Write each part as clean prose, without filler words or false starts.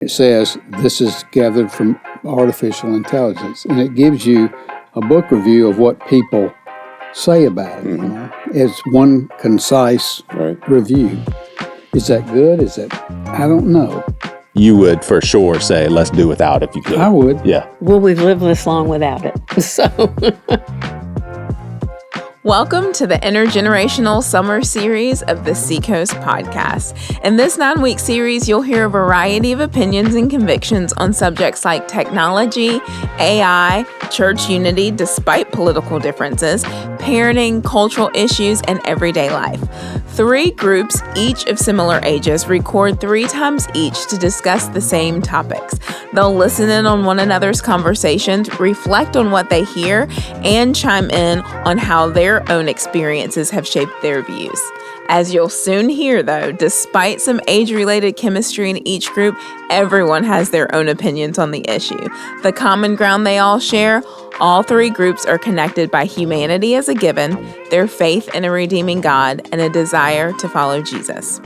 It says this is gathered from artificial intelligence, and it gives you a book review of what people say about it. Mm-hmm. You know? It's one concise review. Is that good? Is that, I don't know. You would for sure say, let's do without if you could. I would. Yeah. Well, we've lived this long without it. So. Welcome to the Intergenerational Summer Series of the Seacoast podcast. In this 9-week series, you'll hear a variety of opinions and convictions on subjects like technology, AI, church unity despite political differences, parenting, cultural issues, and everyday life. 3 groups, each of similar ages, record 3 times each to discuss the same topics. They'll listen in on one another's conversations, reflect on what they hear, and chime in on how their own experiences have shaped their views. As you'll soon hear, though, despite some age-related chemistry in each group, everyone has their own opinions on the issue. The common ground they all share, all 3 groups are connected by humanity as a given, their faith in a redeeming God, and a desire to follow Jesus.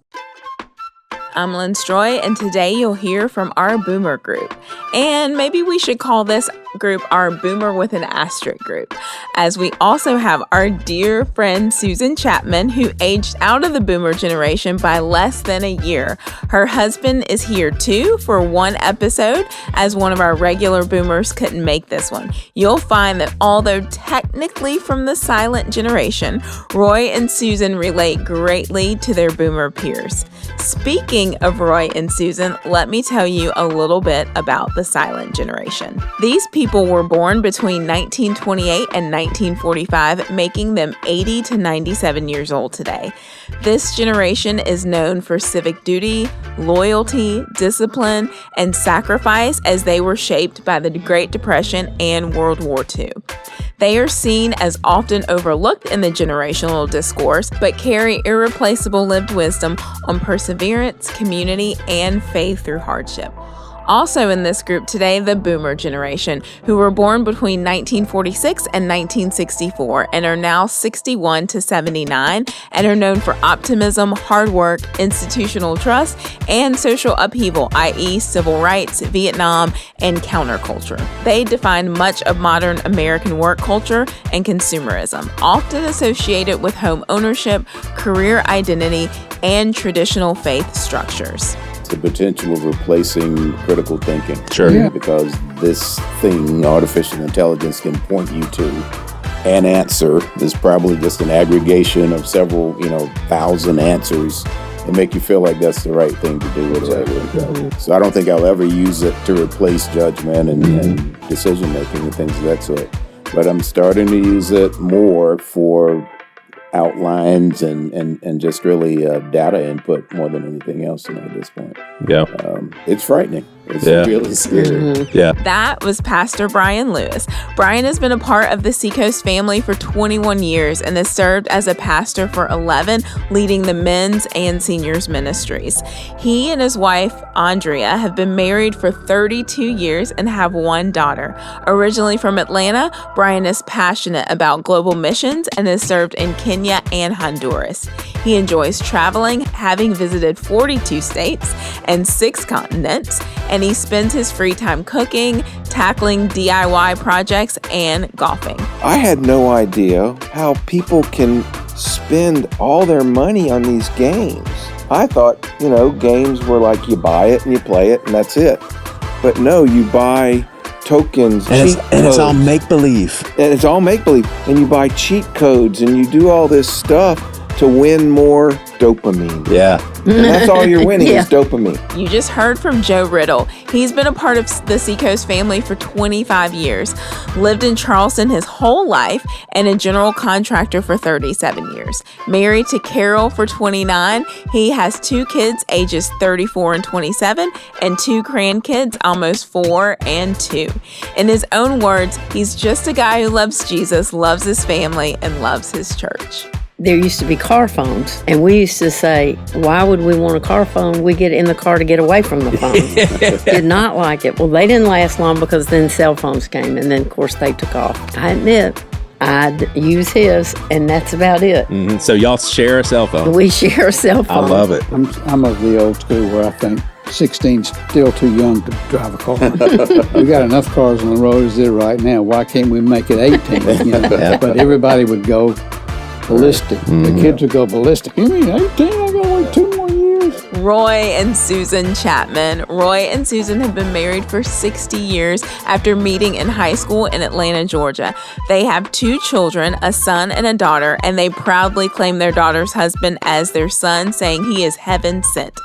I'm Lynn Stroy, and today you'll hear from our Boomer group. And maybe we should call this group our Boomer with an asterisk group, as we also have our dear friend Susan Chapman, who aged out of the Boomer generation by less than a year. Her husband is here too for one episode, as one of our regular Boomers couldn't make this one. You'll find that although technically from the silent generation, Roy and Susan relate greatly to their Boomer peers. Speaking of Roy and Susan, let me tell you a little bit about the silent generation. These people were born between 1928 and 1945, making them 80 to 97 years old today. This generation is known for civic duty, loyalty, discipline, and sacrifice as they were shaped by the Great Depression and World War II. They are seen as often overlooked in the generational discourse, but carry irreplaceable lived wisdom on perseverance, community, and faith through hardship. Also in this group today, the Boomer generation, who were born between 1946 and 1964 and are now 61 to 79 and are known for optimism, hard work, institutional trust, and social upheaval, i.e. civil rights, Vietnam, and counterculture. They define much of modern American work culture and consumerism, often associated with home ownership, career identity, and traditional faith structures. The potential of replacing critical thinking. Sure. Yeah. Because this thing, artificial intelligence, can point you to an answer. There's probably just an aggregation of several, thousand answers and make you feel like that's the right thing to do. Exactly. So I don't think I'll ever use it to replace judgment and decision making and things of that sort. But I'm starting to use it more for outlines and just really data input more than anything else at this point. Yeah. It's frightening. It's really scary. Mm-hmm. Yeah. That was Pastor Brian Lewis. Brian has been a part of the Seacoast family for 21 years and has served as a pastor for 11, leading the men's and seniors ministries. He and his wife, Andrea, have been married for 32 years and have one daughter. Originally from Atlanta, Brian is passionate about global missions and has served in Kenya and Honduras. He enjoys traveling, having visited 42 states and 6 continents, and he spends his free time cooking, tackling DIY projects, and golfing. I had no idea how people can spend all their money on these games. I thought, games were like you buy it and you play it and that's it. But no, you buy tokens, And it's all make-believe. And it's all make-believe. And you buy cheat codes and you do all this stuff to win more dopamine. Yeah. And that's all you're winning is dopamine. You just heard from Joe Riddle. He's been a part of the Seacoast family for 25 years, lived in Charleston his whole life, and a general contractor for 37 years. Married to Carol for 29, he has 2 kids ages 34 and 27, and 2 grandkids almost 4 and 2. In his own words, he's just a guy who loves Jesus, loves his family, and loves his church. There used to be car phones, and we used to say, why would we want a car phone? We get in the car to get away from the phone. Did not like it. Well, they didn't last long because then cell phones came, and then, of course, they took off. I admit, I'd use his, and that's about it. Mm-hmm. So y'all share a cell phone. We share a cell phone. I love it. I'm of the old school where I think 16's still too young to drive a car. We got enough cars on the road as it is right now. Why can't we make it 18? But everybody would go ballistic. The kids would go ballistic. You mean 18? I got to wait 2 more years. Roy and Susan Chapman. Roy and Susan have been married for 60 years after meeting in high school in Atlanta, Georgia. They have 2 children, a son and a daughter, and they proudly claim their daughter's husband as their son, saying he is heaven sent.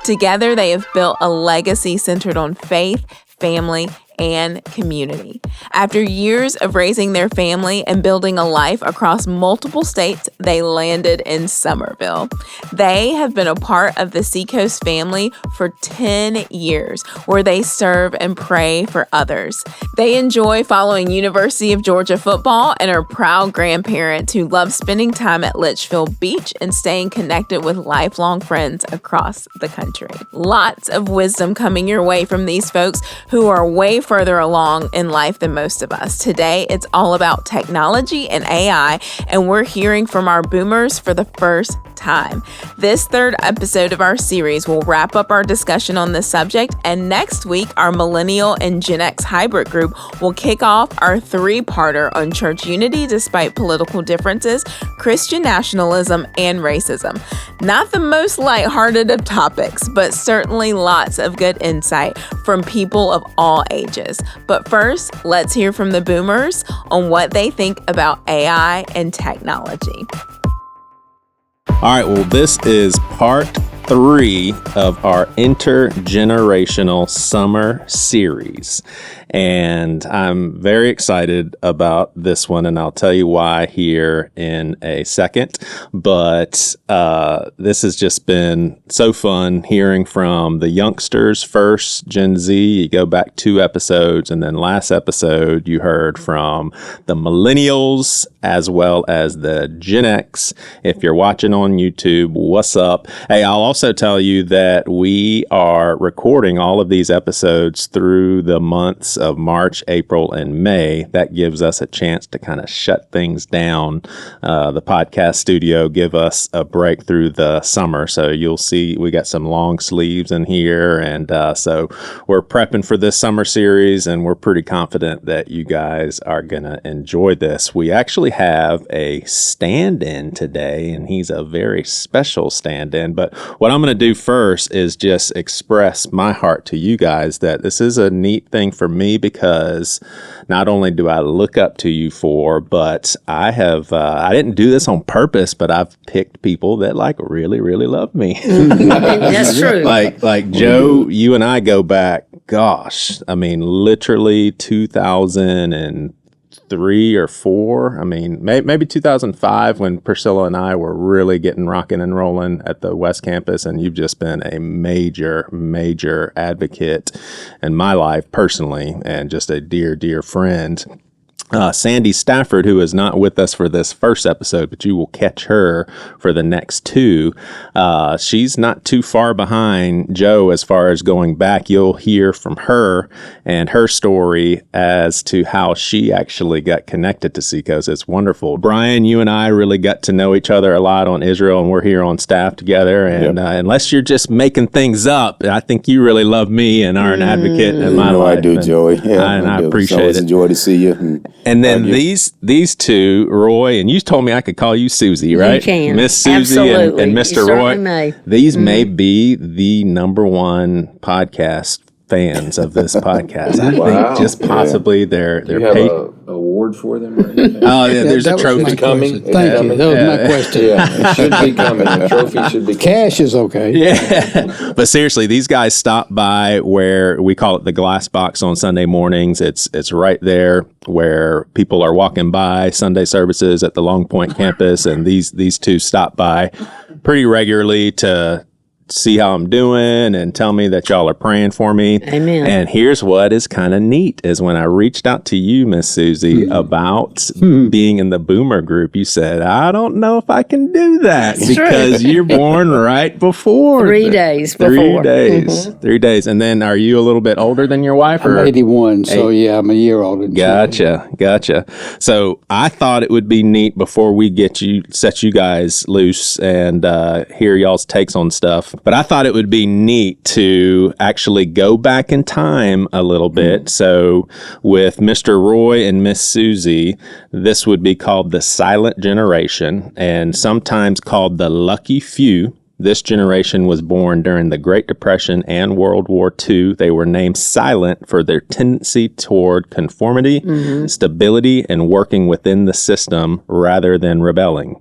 Together, they have built a legacy centered on faith, family, and community. After years of raising their family and building a life across multiple states, they landed in Somerville. They have been a part of the Seacoast family for 10 years, where they serve and pray for others. They enjoy following University of Georgia football and are proud grandparents who love spending time at Litchfield Beach and staying connected with lifelong friends across the country. Lots of wisdom coming your way from these folks who are way further along in life than most of us. Today, it's all about technology and AI, and we're hearing from our boomers for the first time. This 3rd episode of our series will wrap up our discussion on this subject, and next week, our Millennial and GenX hybrid group will kick off our 3-parter on church unity despite political differences, Christian nationalism, and racism. Not the most lighthearted of topics, but certainly lots of good insight from people of all ages. But first, let's hear from the boomers on what they think about AI and technology. All right, well, this is part 3 of our intergenerational summer series. And I'm very excited about this one, and I'll tell you why here in a second. But this has just been so fun hearing from the youngsters first, Gen Z. You go back 2 episodes, and then last episode you heard from the Millennials as well as the Gen X. If you're watching on YouTube, what's up? Hey, I'll also tell you that we are recording all of these episodes through the months of March, April, and May. That gives us a chance to kind of shut things down. The podcast studio give us a break through the summer. So you'll see we got some long sleeves in here. And so we're prepping for this summer series, and we're pretty confident that you guys are going to enjoy this. We actually have a stand-in today, and he's a very special stand-in. But what I'm going to do first is just express my heart to you guys that this is a neat thing for me, because not only do I look up to you but I have, I didn't do this on purpose, but I've picked people that like really, really love me. That's true. Like Joe, you and I go back, gosh, I mean, literally 2003 or 4. I mean, maybe 2005 when Priscilla and I were really getting rocking and rolling at the West Campus, and you've just been a major, major advocate in my life personally, and just a dear, dear friend. Sandy Stafford, who is not with us for this first episode, but you will catch her for the next 2. She's not too far behind Joe as far as going back. You'll hear from her and her story as to how she actually got connected to Seacoast. It's wonderful. Brian, you and I really got to know each other a lot on Israel, and we're here on staff together. And unless you're just making things up, I think you really love me and are an advocate in my life. I do, Joey. Yeah, I appreciate it. It's always it. enjoy to see you. And then these 2, Roy, and you told me I could call you Susie, right? You can. Miss Susie and Mr. Roy. May. These may be the number 1 podcast fans of this podcast. I think just possibly they're paid. Award for them? Or anything? Oh, yeah, there's a trophy coming. Thank you. That was my question. Yeah, it should be coming. The trophy should be coming. Cash is okay. Yeah, but seriously, these guys stop by where we call it the Glass Box on Sunday mornings. It's right there where people are walking by Sunday services at the Long Point campus, and these 2 stop by pretty regularly to see how I'm doing and tell me that y'all are praying for me. Amen. And here's what is kind of neat is when I reached out to you, Miss Susie, about being in the Boomer group, you said, I don't know if I can do that because you're born right before. 3 days before. 3 days. 3 days. And then are you a little bit older than your wife? I'm 81, so yeah, I'm a year older. Gotcha. So I thought it would be neat before we set you guys loose and hear y'all's takes on stuff. But I thought it would be neat to actually go back in time a little bit. So with Mr. Roy and Miss Susie, this would be called the silent generation, and sometimes called the lucky few. This generation was born during the Great Depression and World War II. They were named silent for their tendency toward conformity, stability, and working within the system rather than rebelling.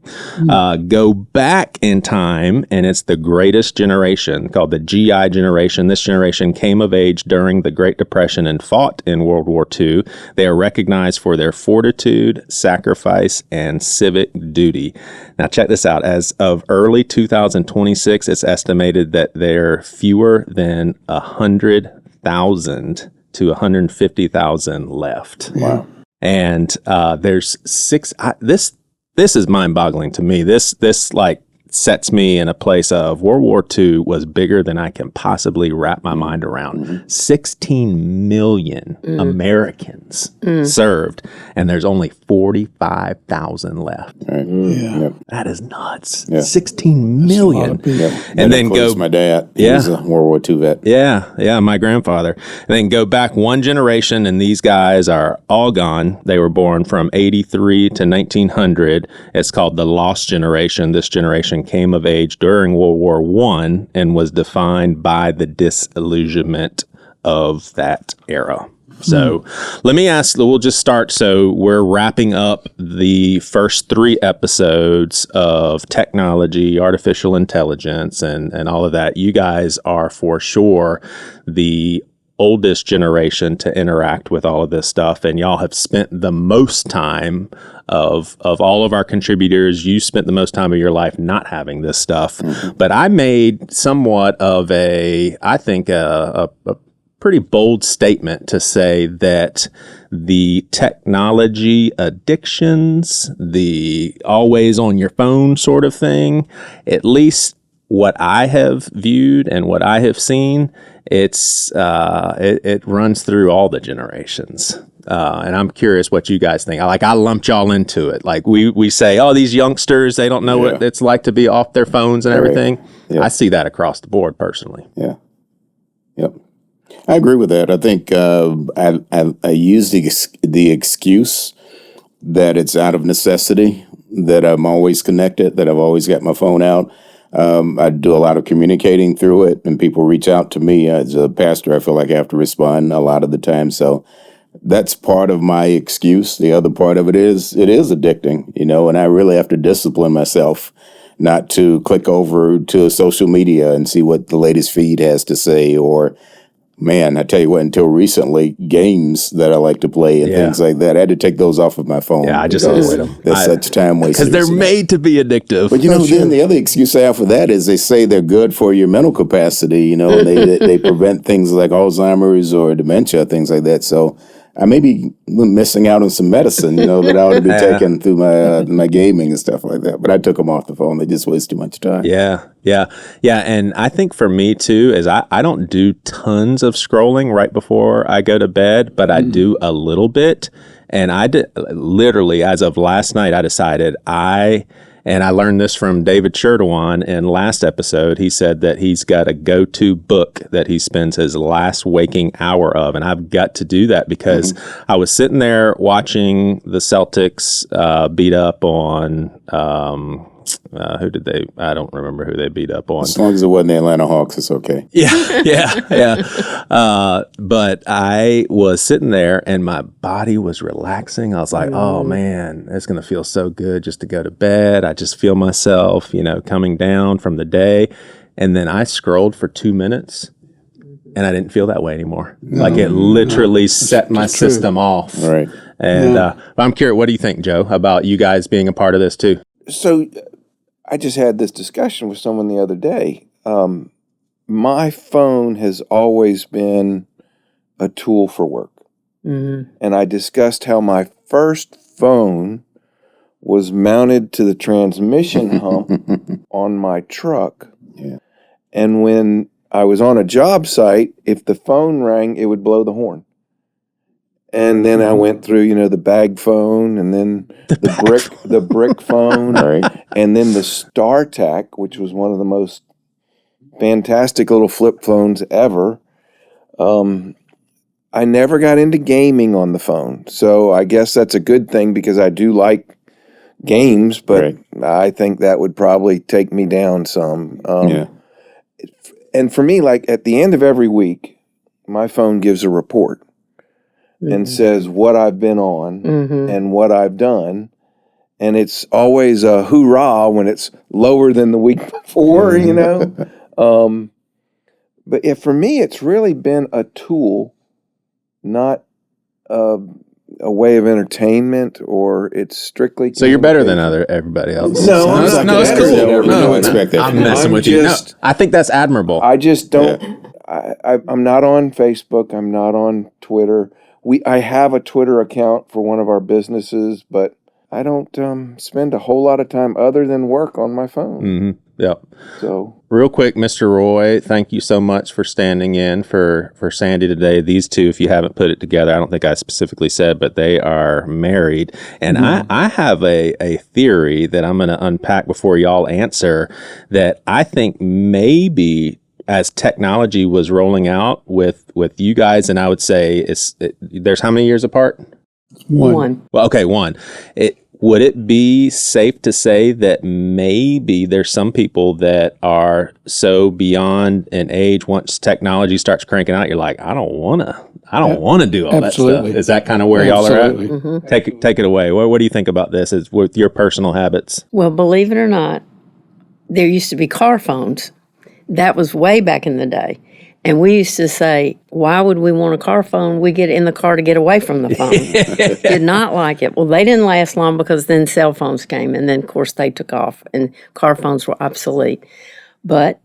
Go back in time, and it's the greatest generation called the GI generation. This generation came of age during the Great Depression and fought in World War II. They are recognized for their fortitude, sacrifice, and civic duty. Now, check this out. As of early 2026, it's estimated that there are fewer than 100,000 to 150,000 left. Wow. And there's six. This is mind-boggling to me. This like sets me in a place of World War II was bigger than I can possibly wrap my mind around. 16 million Americans served, and there's only 45,000 left. Right. Yep. That is nuts. Yeah. 16 million. Yep. And then includes go. my dad. He Yeah. was a World War II vet. Yeah, my grandfather. And then go back one generation, and these guys are all gone. They were born from 83 to 1900. It's called the Lost Generation. This generation came of age during World War I and was defined by the disillusionment of that era. So let me ask, we'll just start. So we're wrapping up the first 3 episodes of technology, artificial intelligence, and all of that. You guys are for sure the oldest generation to interact with all of this stuff, and y'all have spent the most time of all of our contributors. You spent the most time of your life not having this stuff. But I made somewhat of I think a pretty bold statement to say that the technology addictions, the always on your phone sort of thing, at least what I have viewed and what I have seen, it runs through all the generations. And I'm curious what you guys think. I lumped y'all into it. Like we say, oh, these youngsters, they don't know what it's like to be off their phones and everything. Yeah. I see that across the board personally. Yeah. Yep. I agree with that. I think I use the excuse that it's out of necessity, that I'm always connected, that I've always got my phone out. I do a lot of communicating through it, and people reach out to me. As a pastor, I feel like I have to respond a lot of the time. So that's part of my excuse. The other part of it is addicting, and I really have to discipline myself not to click over to social media and see what the latest feed has to say, or man, I tell you what, until recently, games that I like to play and things like that, I had to take those off of my phone. Yeah, I just avoid them. They're such time wasters. Because they're made to be addictive. But then the other excuse I have for that is they say they're good for your mental capacity, and they prevent things like Alzheimer's or dementia, things like that. So I may be missing out on some medicine, that I ought to be taking through my gaming and stuff like that. But I took them off the phone. They just waste too much time. Yeah. And I think for me too is I don't do tons of scrolling right before I go to bed, but I do a little bit. And I did literally as of last night, I decided and I learned this from David Sherdewan in last episode. He said that he's got a go-to book that he spends his last waking hour of. And I've got to do that because I was sitting there watching the Celtics beat up on I don't remember who they beat up on. As long as it wasn't the Atlanta Hawks, it's okay. Yeah. But I was sitting there and my body was relaxing. I was like, oh man, it's going to feel so good just to go to bed. I just feel myself, coming down from the day. And then I scrolled for 2 minutes and I didn't feel that way anymore. Like it literally set my system off. Right. And I'm curious, what do you think, Joe, about you guys being a part of this too? So I just had this discussion with someone the other day. My phone has always been a tool for work. And I discussed how my first phone was mounted to the transmission hump on my truck. Yeah. And when I was on a job site, if the phone rang, it would blow the horn. And then I went through, the bag phone, and then the brick phone, and then the StarTAC, which was one of the most fantastic little flip phones ever. I never got into gaming on the phone, so I guess that's a good thing because I do like games, but I think that would probably take me down some. And for me, like at the end of every week, my phone gives a report and says what I've been on and what I've done. And it's always a hoorah when it's lower than the week before, you know. But for me, it's really been a tool, not a way of entertainment, or it's strictly. So you're better than everybody else. No, I'm not it's better cool. than everybody. No, expect that. I'm messing with you. No, I think that's admirable. I just don't. I'm not on Facebook. I'm not on Twitter. I have a Twitter account for one of our businesses, but I don't spend a whole lot of time other than work on my phone. Yep. So real quick, Mr. Roy, thank you so much for standing in for Sandy today. These two, if you haven't put it together, I don't think I specifically said, but they are married. And I have a theory that I'm going to unpack before y'all answer, that I think maybe as technology was rolling out with you guys, and I would say there's how many years apart? One. Well, okay, one. Would it be safe to say that maybe there's some people that are so beyond an age, once technology starts cranking out, you're like, I don't want to do all that stuff. Is that kind of where y'all are at? Take it away. What do you think about this with your personal habits? Well, believe it or not, there used to be car phones. That was way back in the day. And we used to say, why would we want a car phone? We get in the car to get away from the phone. Did not like it. Well, they didn't last long because then cell phones came. And then, of course, they took off and car phones were obsolete. But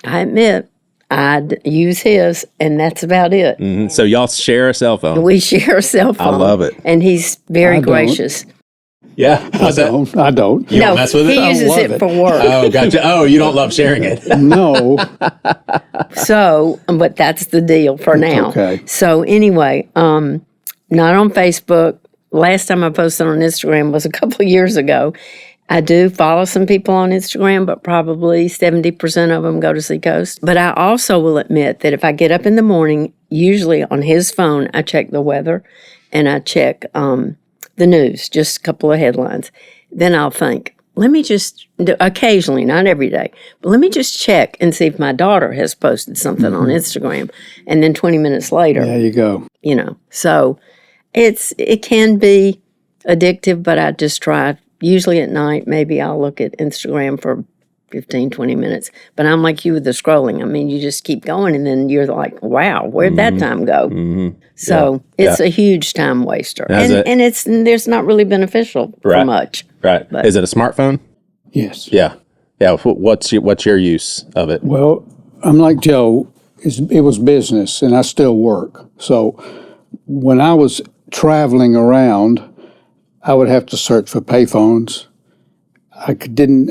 I admit, I'd use his, and that's about it. So y'all share a cell phone. We share a cell phone. I love it. And he's very gracious. Yeah. I don't. You don't mess with it? He uses it for work. Oh, gotcha. Oh, you don't love sharing it. No. So, but that's the deal for now. Okay. So anyway, not on Facebook. Last time I posted on Instagram was a couple of years ago. I do follow some people on Instagram, but probably 70% of them go to Seacoast. But I also will admit that if I get up in the morning, usually on his phone, I check the weather and I check the news, just a couple of headlines. Then I'll think, let me just, occasionally, not every day, but let me just check and see if my daughter has posted something on Instagram. And then 20 minutes later, There you go. you know. So it can be addictive, but I just try. Usually at night, maybe I'll look at Instagram for 15, 20 minutes. But I'm like you with the scrolling. I mean, you just keep going, and then you're like, wow, where'd that time go? So it's a huge time waster. And there's not really beneficial for much. Right. But, is it a smartphone? Yes. Yeah. Yeah. What's your use of it? Well, I'm like Joe. It was business, and I still work. So when I was traveling around, I would have to search for payphones. I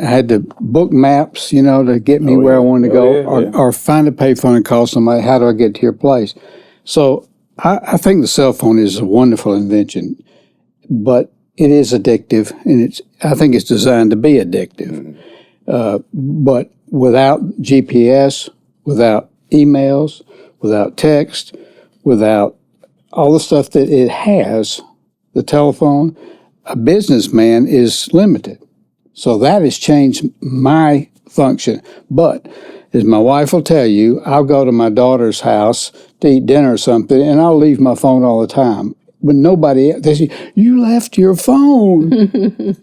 had to book maps, to get me where I wanted to go, or find a payphone and call somebody. How do I get to your place? So I think the cell phone is a wonderful invention, but it is addictive, and I think it's designed to be addictive. But without GPS, without emails, without text, without all the stuff that it has, the telephone, a businessman is limited. So that has changed my function. But as my wife will tell you, I'll go to my daughter's house to eat dinner or something, and I'll leave my phone all the time. But they say, you left your phone.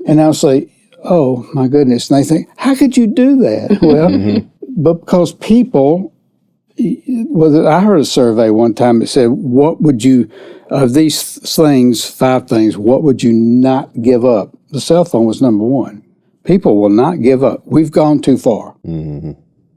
And I'll say, oh, my goodness. And they think, how could you do that? Well, but because people, I heard a survey one time that said, what would you, of these things, 5 things, what would you not give up? The cell phone was number 1. People will not give up. We've gone too far. Yeah.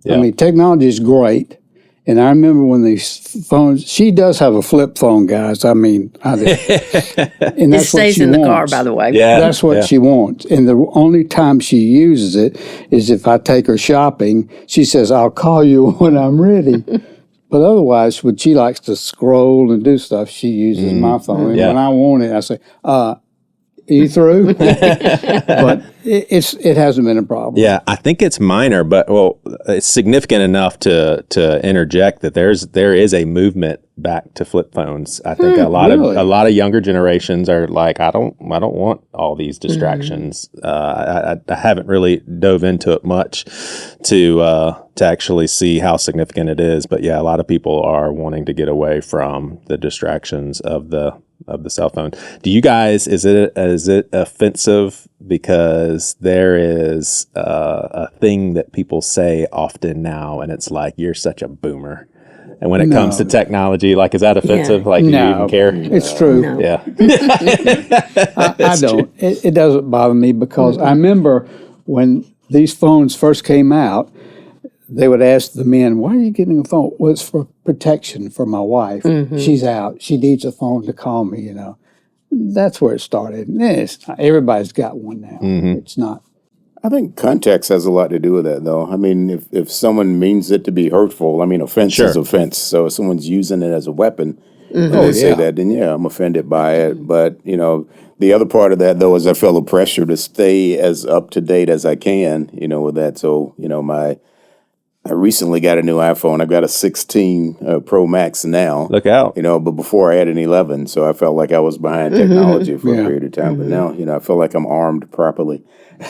I mean, technology is great. And I remember when these phones, she does have a flip phone, guys. I mean, I do. And that's it stays in the car, by the way. Yeah, that's what she wants. And the only time she uses it is if I take her shopping. She says, I'll call you when I'm ready. But otherwise, when she likes to scroll and do stuff, she uses my phone. And when I want it, I say, are you through? But It hasn't been a problem. Yeah, I think it's minor, but it's significant enough to interject that there is a movement back to flip phones. I think a lot of younger generations are like, I don't want all these distractions. I haven't really dove into it much to actually see how significant it is, but yeah, a lot of people are wanting to get away from the distractions of the cell phone. Do you guys, is it offensive because there is a thing that people say often now, and it's like, you're such a boomer? And when it comes to technology, like, is that offensive? Yeah. Like, do you even care? It's true. No. Yeah. I don't. It doesn't bother me because I remember when these phones first came out, they would ask the men, why are you getting a phone? Well, it's for protection for my wife. She's out. She needs a phone to call me, you know. That's where it started. Everybody's got one now. It's not. I think context has a lot to do with that, though. I mean, if someone means it to be hurtful, I mean, offense is offense. So if someone's using it as a weapon, and they say that, then I'm offended by it. But, the other part of that, though, is I feel the pressure to stay as up to date as I can, with that. So, I recently got a new iPhone. I've got a 16 Pro Max now. Look out. But before I had an 11, so I felt like I was behind technology for a period of time. But now, I feel like I'm armed properly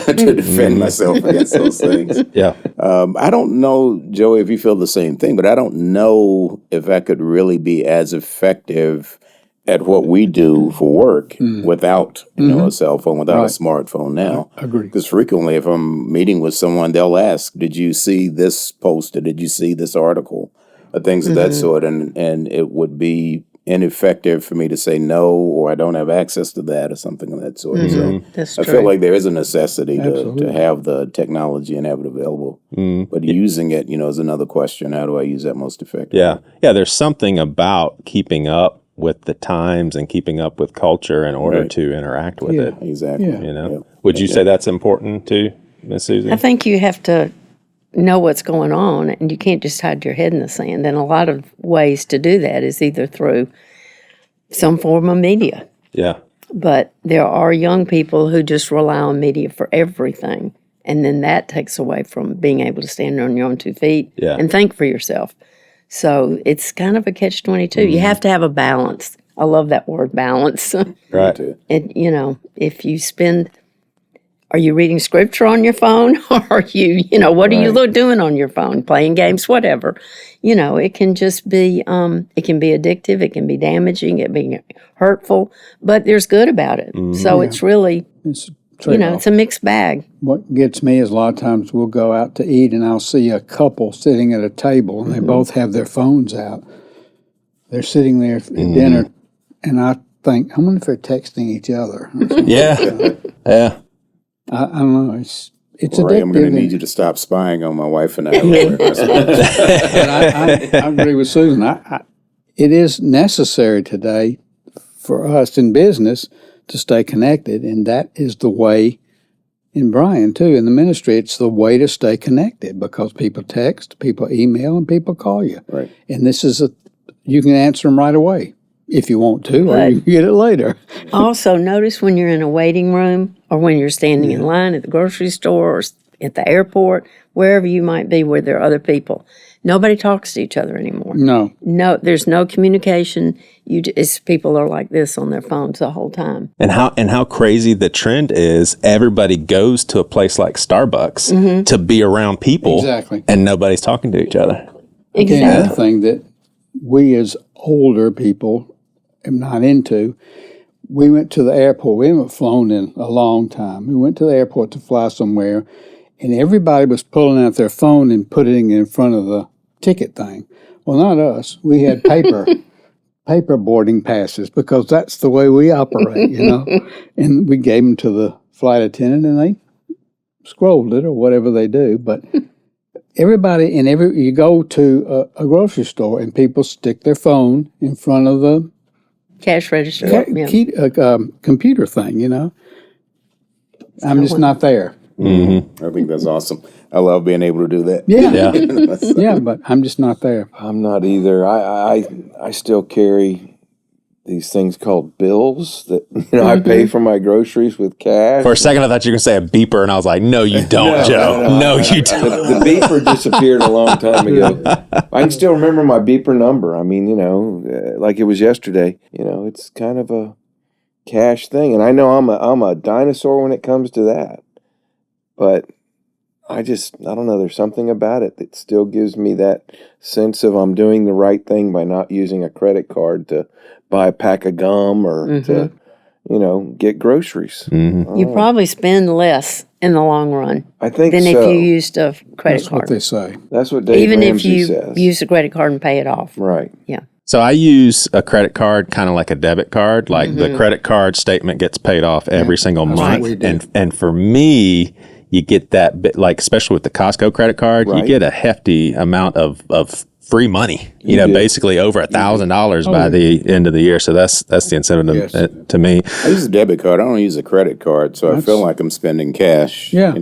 to defend myself against those things. Yeah. I don't know, Joey, if you feel the same thing, but I don't know if I could really be as effective at what we do for work without, a cell phone, without a smartphone now. I agree. Because frequently, if I'm meeting with someone, they'll ask, did you see this post or did you see this article? Or things of that sort. And it would be ineffective for me to say no, or I don't have access to that or something of that sort. So That's I true. feel like there is a necessity to have the technology and have it available. But using it, is another question. How do I use that most effectively? Yeah. Yeah. There's something about keeping up with the times and keeping up with culture in order to interact with it. Exactly. Yeah. Would you say that's important too, Miss Susan? I think you have to know what's going on, and you can't just hide your head in the sand. And a lot of ways to do that is either through some form of media. Yeah. But there are young people who just rely on media for everything. And then that takes away from being able to stand on your own 2 feet and think for yourself. So it's kind of a catch-22. You have to have a balance. I love that word, balance. Right. And, if you are you reading scripture on your phone? Or are you, what are you doing on your phone? Playing games, whatever. It can just be, it can be addictive. It can be damaging. It can be hurtful. But there's good about it. So it's really, It's it's a mixed bag. What gets me is a lot of times we'll go out to eat and I'll see a couple sitting at a table and they both have their phones out. They're sitting there at dinner and I think, I wonder if they're texting each other. Yeah. Yeah. I don't know. It's Ray, addictive. I'm going to need you to stop spying on my wife and I. But I agree with Susan. It is necessary today for us in business to stay connected, and that is the way, in Brian too, in the ministry, it's the way to stay connected because people text, people email, and people call you. Right. And this is you can answer them right away if you want to, or you can get it later. Also, notice when you're in a waiting room or when you're standing in line at the grocery store or at the airport, wherever you might be where there are other people. Nobody talks to each other anymore. No, there's no communication. People are like this on their phones the whole time. And how crazy the trend is. Everybody goes to a place like Starbucks to be around people. Exactly. And nobody's talking to each other. Exactly. Another thing that we as older people am not into, we went to the airport. We haven't flown in a long time. We went to the airport to fly somewhere, and everybody was pulling out their phone and putting it in front of the ticket thing. Well, not us. We had paper boarding passes because that's the way we operate, And we gave them to the flight attendant, and they scrolled it or whatever they do. But everybody, you go to a grocery store, and people stick their phone in front of the Cash register. computer thing, I'm just not there. I think that's awesome. I love being able to do that. Yeah, but I'm just not there. I'm not either. I still carry these things called bills that I pay for my groceries with cash. For a second, I thought you were going to say a beeper, and I was like, no, you don't, Joe. No, you don't. The beeper disappeared a long time ago. I can still remember my beeper number. I mean, like it was yesterday. It's kind of a cash thing, and I know I'm a dinosaur when it comes to that. But I don't know. There's something about it that still gives me that sense of I'm doing the right thing by not using a credit card to buy a pack of gum or to, get groceries. You probably spend less in the long run. I think than so. if you used a credit That's card. what they say. That's what Dave Even Ramsey if you says. use a credit card and pay it off. Right. Yeah. So I use a credit card kind of like a debit card. Like the credit card statement gets paid off every single That's month. what we do. And for me, you get that bit, like especially with the Costco credit card, you get a hefty amount of free money. Basically over $1,000 by the end of the year. So that's the incentive to me. I use a debit card. I don't use a credit card, so I feel like I'm spending cash. Yeah.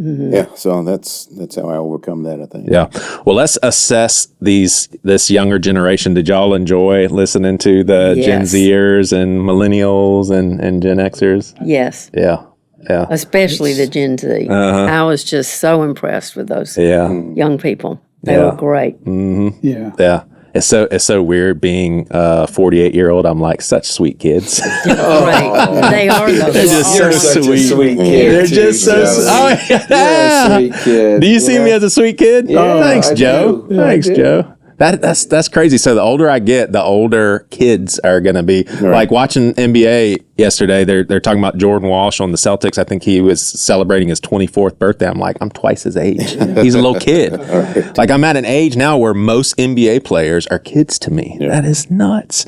Yeah. So that's how I overcome that, I think. Yeah. Well, let's assess this younger generation. Did y'all enjoy listening to the Gen Yes. Zers and Millennials and Gen Xers? Yes. Yeah. Yeah. Especially the Gen Z. I was just so impressed with those young people. They were great. Yeah. Yeah. It's so weird being a 48-year-old. I'm like, such sweet kids. Right. They are those. They're just so You're such a sweet kid. They're too, just so Joe. oh, yeah. You're a sweet kid. Do you see me as a sweet kid? Yeah, Thanks, I Joe. do. Thanks, I do. Joe. That's crazy. So the older I get, the older kids are going to be. Like watching NBA yesterday, they're talking about Jordan Walsh on the Celtics. I think he was celebrating his 24th birthday. I'm like, I'm twice his age. He's a little kid. Like I'm at an age now where most NBA players are kids to me. That is nuts.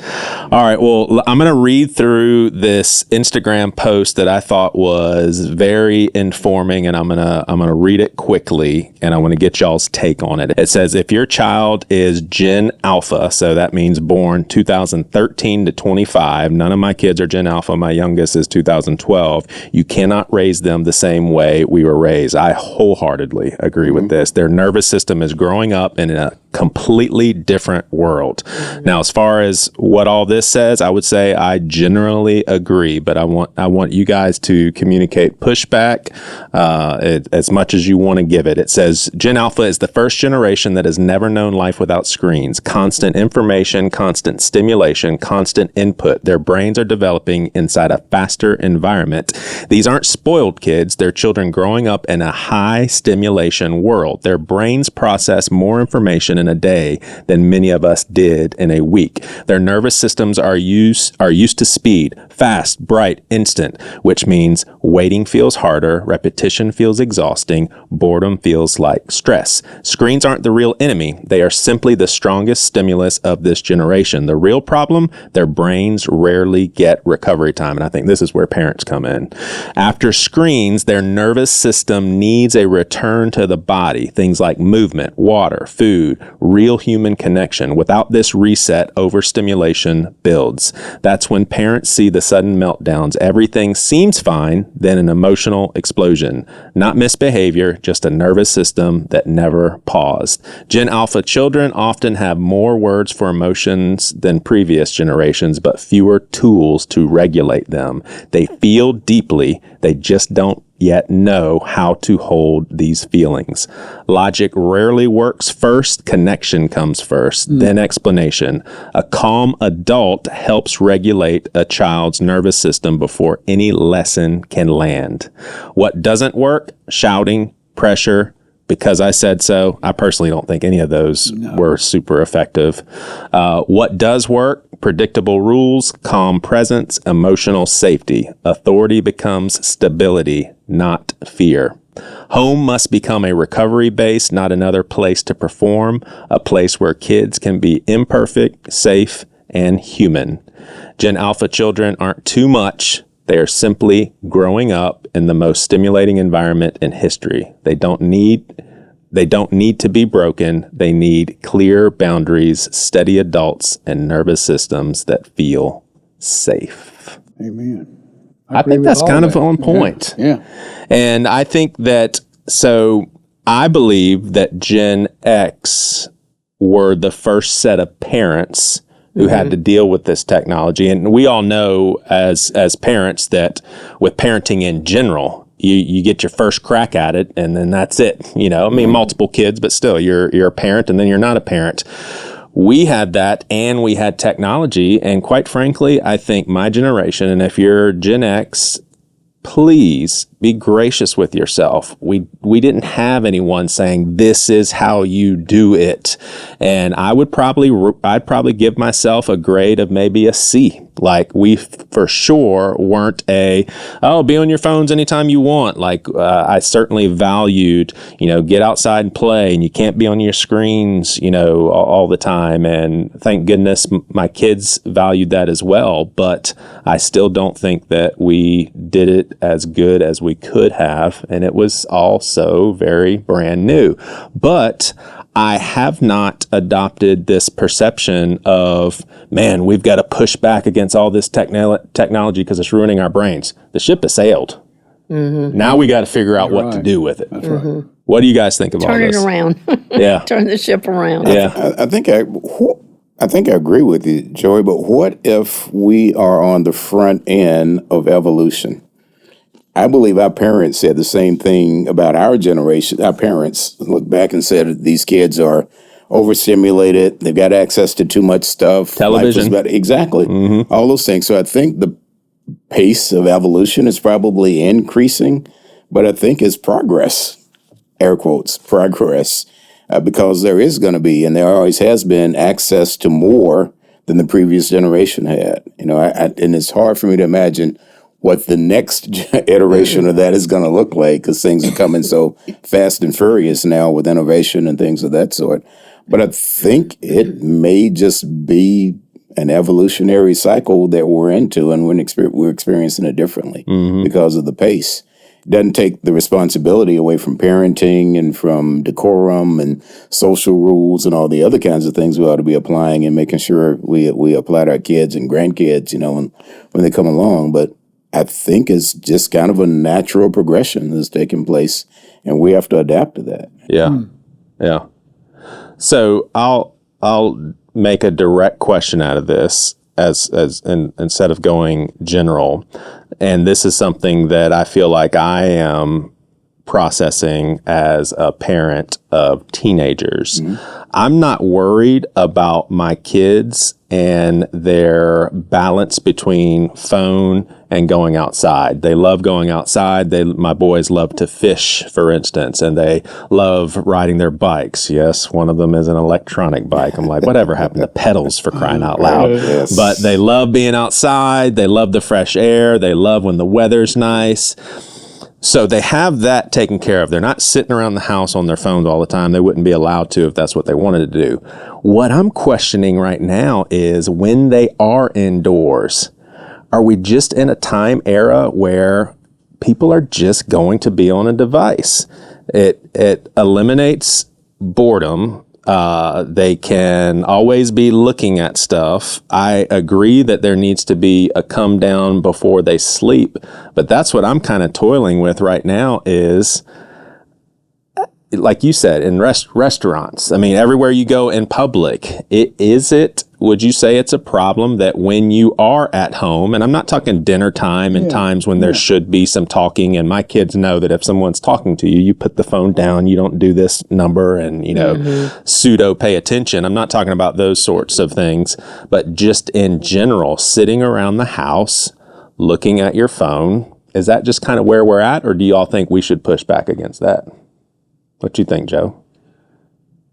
All right. Well, I'm going to read through this Instagram post that I thought was very informing, and I'm gonna read it quickly, and I want to get y'all's take on it. It says, if your child is Gen Alpha, so that means born 2013 to 25. None of my kids are Gen Alpha. My youngest is 2012. You cannot raise them the same way we were raised. I wholeheartedly agree with this. Their nervous system is growing up in a completely different world. Now, as far as what all this says, I would say I generally agree, but I want you guys to communicate pushback as much as you want to give it. It says Gen Alpha is the first generation that has never known life without screens. Constant information, constant stimulation, constant input. Their brains are developing inside a faster environment. These aren't spoiled kids. They're children growing up in a high stimulation world. Their brains process more information in a day than many of us did in a week. Their nervous systems are used to speed, fast, bright, instant, which means waiting feels harder, repetition feels exhausting, boredom feels like stress. Screens aren't the real enemy. They are simply the strongest stimulus of this generation. The real problem, their brains rarely get recovery time. And I think this is where parents come in. After screens, their nervous system needs a return to the body. Things like movement, water, food, real human connection. Without this reset, overstimulation builds. That's when parents see the sudden meltdowns. Everything seems fine, then an emotional explosion. Not misbehavior, just a nervous system that never paused. Gen Alpha children often have more words for emotions than previous generations, but fewer tools to regulate them. They feel deeply, they just don't yet know how to hold these feelings. Logic rarely works first, connection comes first, then explanation. A calm adult helps regulate a child's nervous system before any lesson can land. What doesn't work? Shouting, pressure, because I said so. I personally don't think any of those were super effective. What does work? Predictable rules, calm presence, emotional safety. Authority becomes stability, not fear. Home must become a recovery base, not another place to perform, a place where kids can be imperfect, safe, and human. Gen Alpha children aren't too much. They are simply growing up in the most stimulating environment in history. They don't need to be broken. They need clear boundaries, steady adults, and nervous systems that feel safe. Amen. I think that's kind of on point. Yeah. And I think that, so I believe that Gen X were the first set of parents who had to deal with this technology. And we all know as parents that with parenting in general, you get your first crack at it, and then that's it. I mean, multiple kids, but still, you're a parent, and then you're not a parent. We had that, and we had technology, and quite frankly, I think my generation, and if you're Gen X, please be gracious with yourself. We didn't have anyone saying this is how you do it, and I'd probably give myself a grade of maybe a C. Like, we for sure weren't be on your phones anytime you want. Like, I certainly valued, get outside and play, and you can't be on your screens, all the time. And thank goodness my kids valued that as well. But I still don't think that we did it as good as we could have. And it was also very brand new. But I have not adopted this perception of, man, we've got to push back against all this technology because it's ruining our brains. The ship has sailed. Mm-hmm. Now we got to figure out what to do with it. That's right. What do you guys think of all this? Turn it around. Yeah. Turn the ship around. Yeah. I think I agree with you, Joey, but what if we are on the front end of evolution? I believe our parents said the same thing about our generation. Our parents looked back and said these kids are overstimulated. They've got access to too much stuff. Television. Exactly. Mm-hmm. All those things. So I think the pace of evolution is probably increasing, but I think it's progress, air quotes, progress, because there is going to be, and there always has been, access to more than the previous generation had. And it's hard for me to imagine what the next iteration of that is going to look like, because things are coming so fast and furious now with innovation and things of that sort. But I think it may just be an evolutionary cycle that we're into, and we're experiencing it differently because of the pace. It doesn't take the responsibility away from parenting and from decorum and social rules and all the other kinds of things we ought to be applying and making sure we apply to our kids and grandkids, when they come along. But I think it's just kind of a natural progression that's taking place, and we have to adapt to that. Yeah. Yeah. So I'll make a direct question out of this instead of going general. And this is something that I feel like I am processing as a parent of teenagers. Mm-hmm. I'm not worried about my kids and their balance between phone and going outside. They love going outside. My boys love to fish, for instance, and they love riding their bikes. Yes, one of them is an electronic bike. I'm like, whatever happened to pedals, for crying out loud? Yes. But they love being outside. They love the fresh air. They love when the weather's nice. So they have that taken care of. They're not sitting around the house on their phones all the time. They wouldn't be allowed to if that's what they wanted to do. What I'm questioning right now is when they are indoors, are we just in a time era where people are just going to be on a device? It eliminates boredom. They can always be looking at stuff. I agree that there needs to be a come down before they sleep, but that's what I'm kind of toiling with right now is, like you said, in restaurants. I mean, everywhere you go in public, would you say it's a problem that when you are at home, and I'm not talking dinner time and times when there should be some talking, and my kids know that if someone's talking to you, you put the phone down, you don't do this number and, pseudo pay attention. I'm not talking about those sorts of things, but just in general, sitting around the house, looking at your phone, is that just kind of where we're at, or do you all think we should push back against that? What do you think, Joe?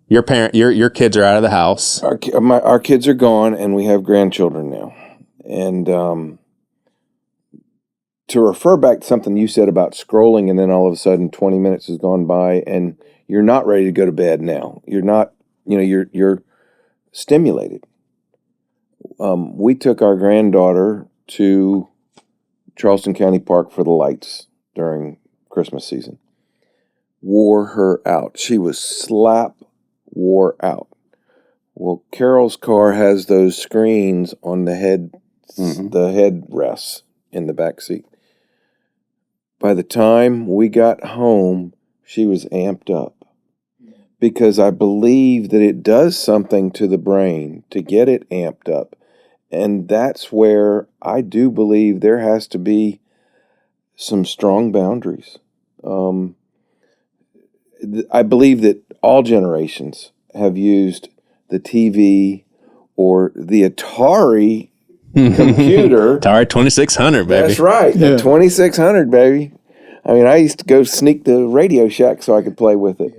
Your kids are out of the house. Our kids are gone, and we have grandchildren now. And to refer back to something you said about scrolling, and then all of a sudden 20 minutes has gone by, and you're not ready to go to bed now. You're not, you're stimulated. We took our granddaughter to Charleston County Park for the lights during Christmas season. Wore her out. She was wore out. Well, Carol's car has those screens on the headrests in the back seat. By the time we got home, she was amped up. because I believe that it does something to the brain to get it amped up. And that's where I do believe there has to be some strong boundaries. I believe that all generations have used the TV or the Atari computer. Atari 2600, baby. That's right. Yeah. The 2600, baby. I mean, I used to go sneak the Radio Shack so I could play with it.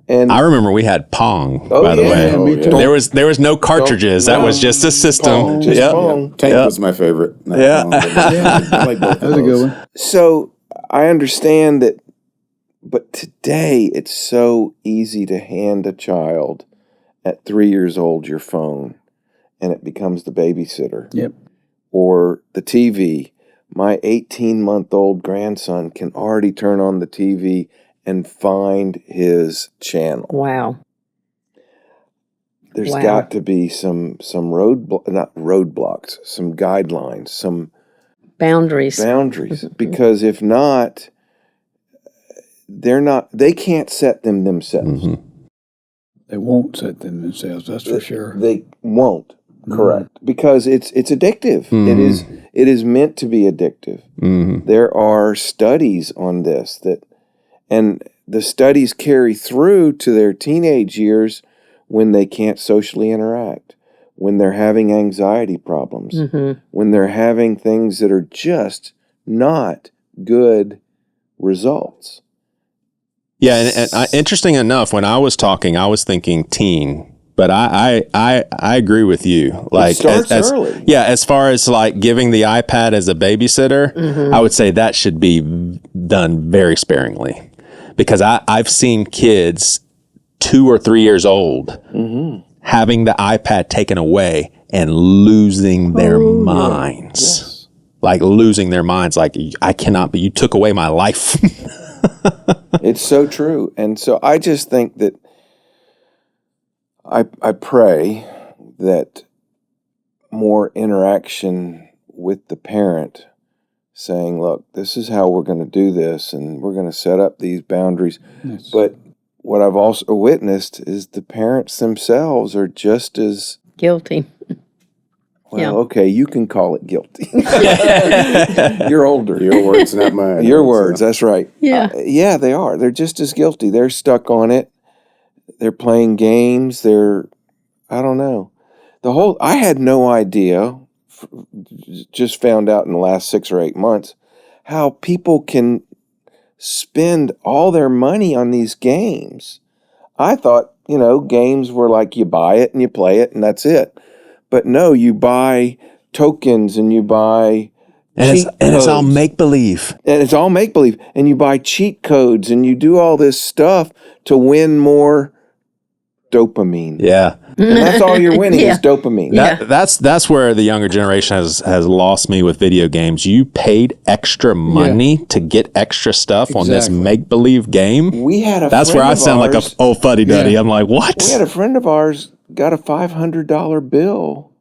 And I remember we had Pong, Oh, by the yeah, way. me too. There was no cartridges. That was just a system. Pong, just Yep. Pong. Tank Yeah. was my favorite. Not Yeah. Pong, but I like both of That was a those. good one. So I understand that, but today it's so easy to hand a child at 3 years old your phone, and it becomes the babysitter. Yep. Or the TV. My 18-month-old grandson can already turn on the TV and find his channel. Wow. There's Wow. got to be some not roadblocks, some guidelines, some Boundaries. boundaries, because if not, they can't set them themselves. Mm-hmm. They won't set them themselves, that's for sure. They won't. Correct. Because it's addictive. It is meant to be addictive. Mm-hmm. There are studies on this and the studies carry through to their teenage years when they can't socially interact, when they're having anxiety problems, when they're having things that are just not good results. Yeah, and interesting enough, when I was talking, I was thinking teen. But I agree with you. Like, starts early. Yeah, as far as like giving the iPad as a babysitter, I would say that should be done very sparingly, because I've seen kids 2 or 3 years old having the iPad taken away and losing their minds. Yes. Like losing their minds. Like, I cannot. But you took away my life. It's so true. And so I just think that I pray that more interaction with the parent, saying, look, this is how we're going to do this, and we're going to set up these boundaries. Yes. But what I've also witnessed is the parents themselves are just as, Guilty. well, okay, you can call it guilty. You're older. Your words, not mine. Your words, that's right. Yeah. Yeah, they are. They're just as guilty. They're stuck on it. They're playing games. I don't know. I had no idea, just found out in the last 6 or 8 months, how people can spend all their money on these games. I thought, games were like you buy it and you play it and that's it. But no, you buy tokens and you buy and it's all make believe. And it's all make-believe. And you buy cheat codes and you do all this stuff to win more dopamine. Yeah. And that's all you're winning is dopamine. Yeah. That's where the younger generation has lost me with video games. You paid extra money to get extra stuff on this Exactly. make-believe game. We had a That's friend where I of sound like ours- a old fuddy-duddy. Yeah. I'm like, what? We had a friend of ours got a $500 bill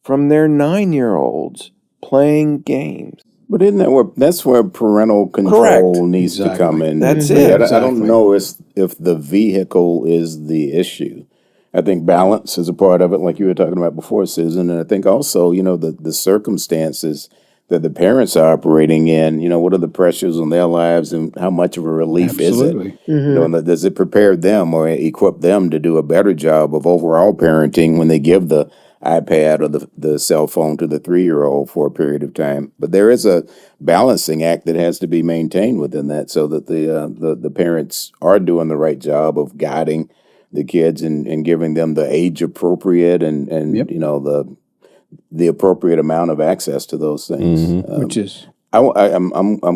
from their 9-year-olds playing games. But isn't that's where parental control Correct. needs to Exactly. come in? That's Yeah, it. I don't Exactly. know if the vehicle is the issue. I think balance is a part of it, like you were talking about before, Susan. And I think also, the circumstances that the parents are operating in, what are the pressures on their lives and how much of a relief Absolutely. is it? And does it prepare them or equip them to do a better job of overall parenting when they give the iPad or the cell phone to the 3-year-old for a period of time? But there is a balancing act that has to be maintained within that, so that the parents are doing the right job of guiding the kids and giving them the age appropriate and Yep. the appropriate amount of access to those things. Which is I'm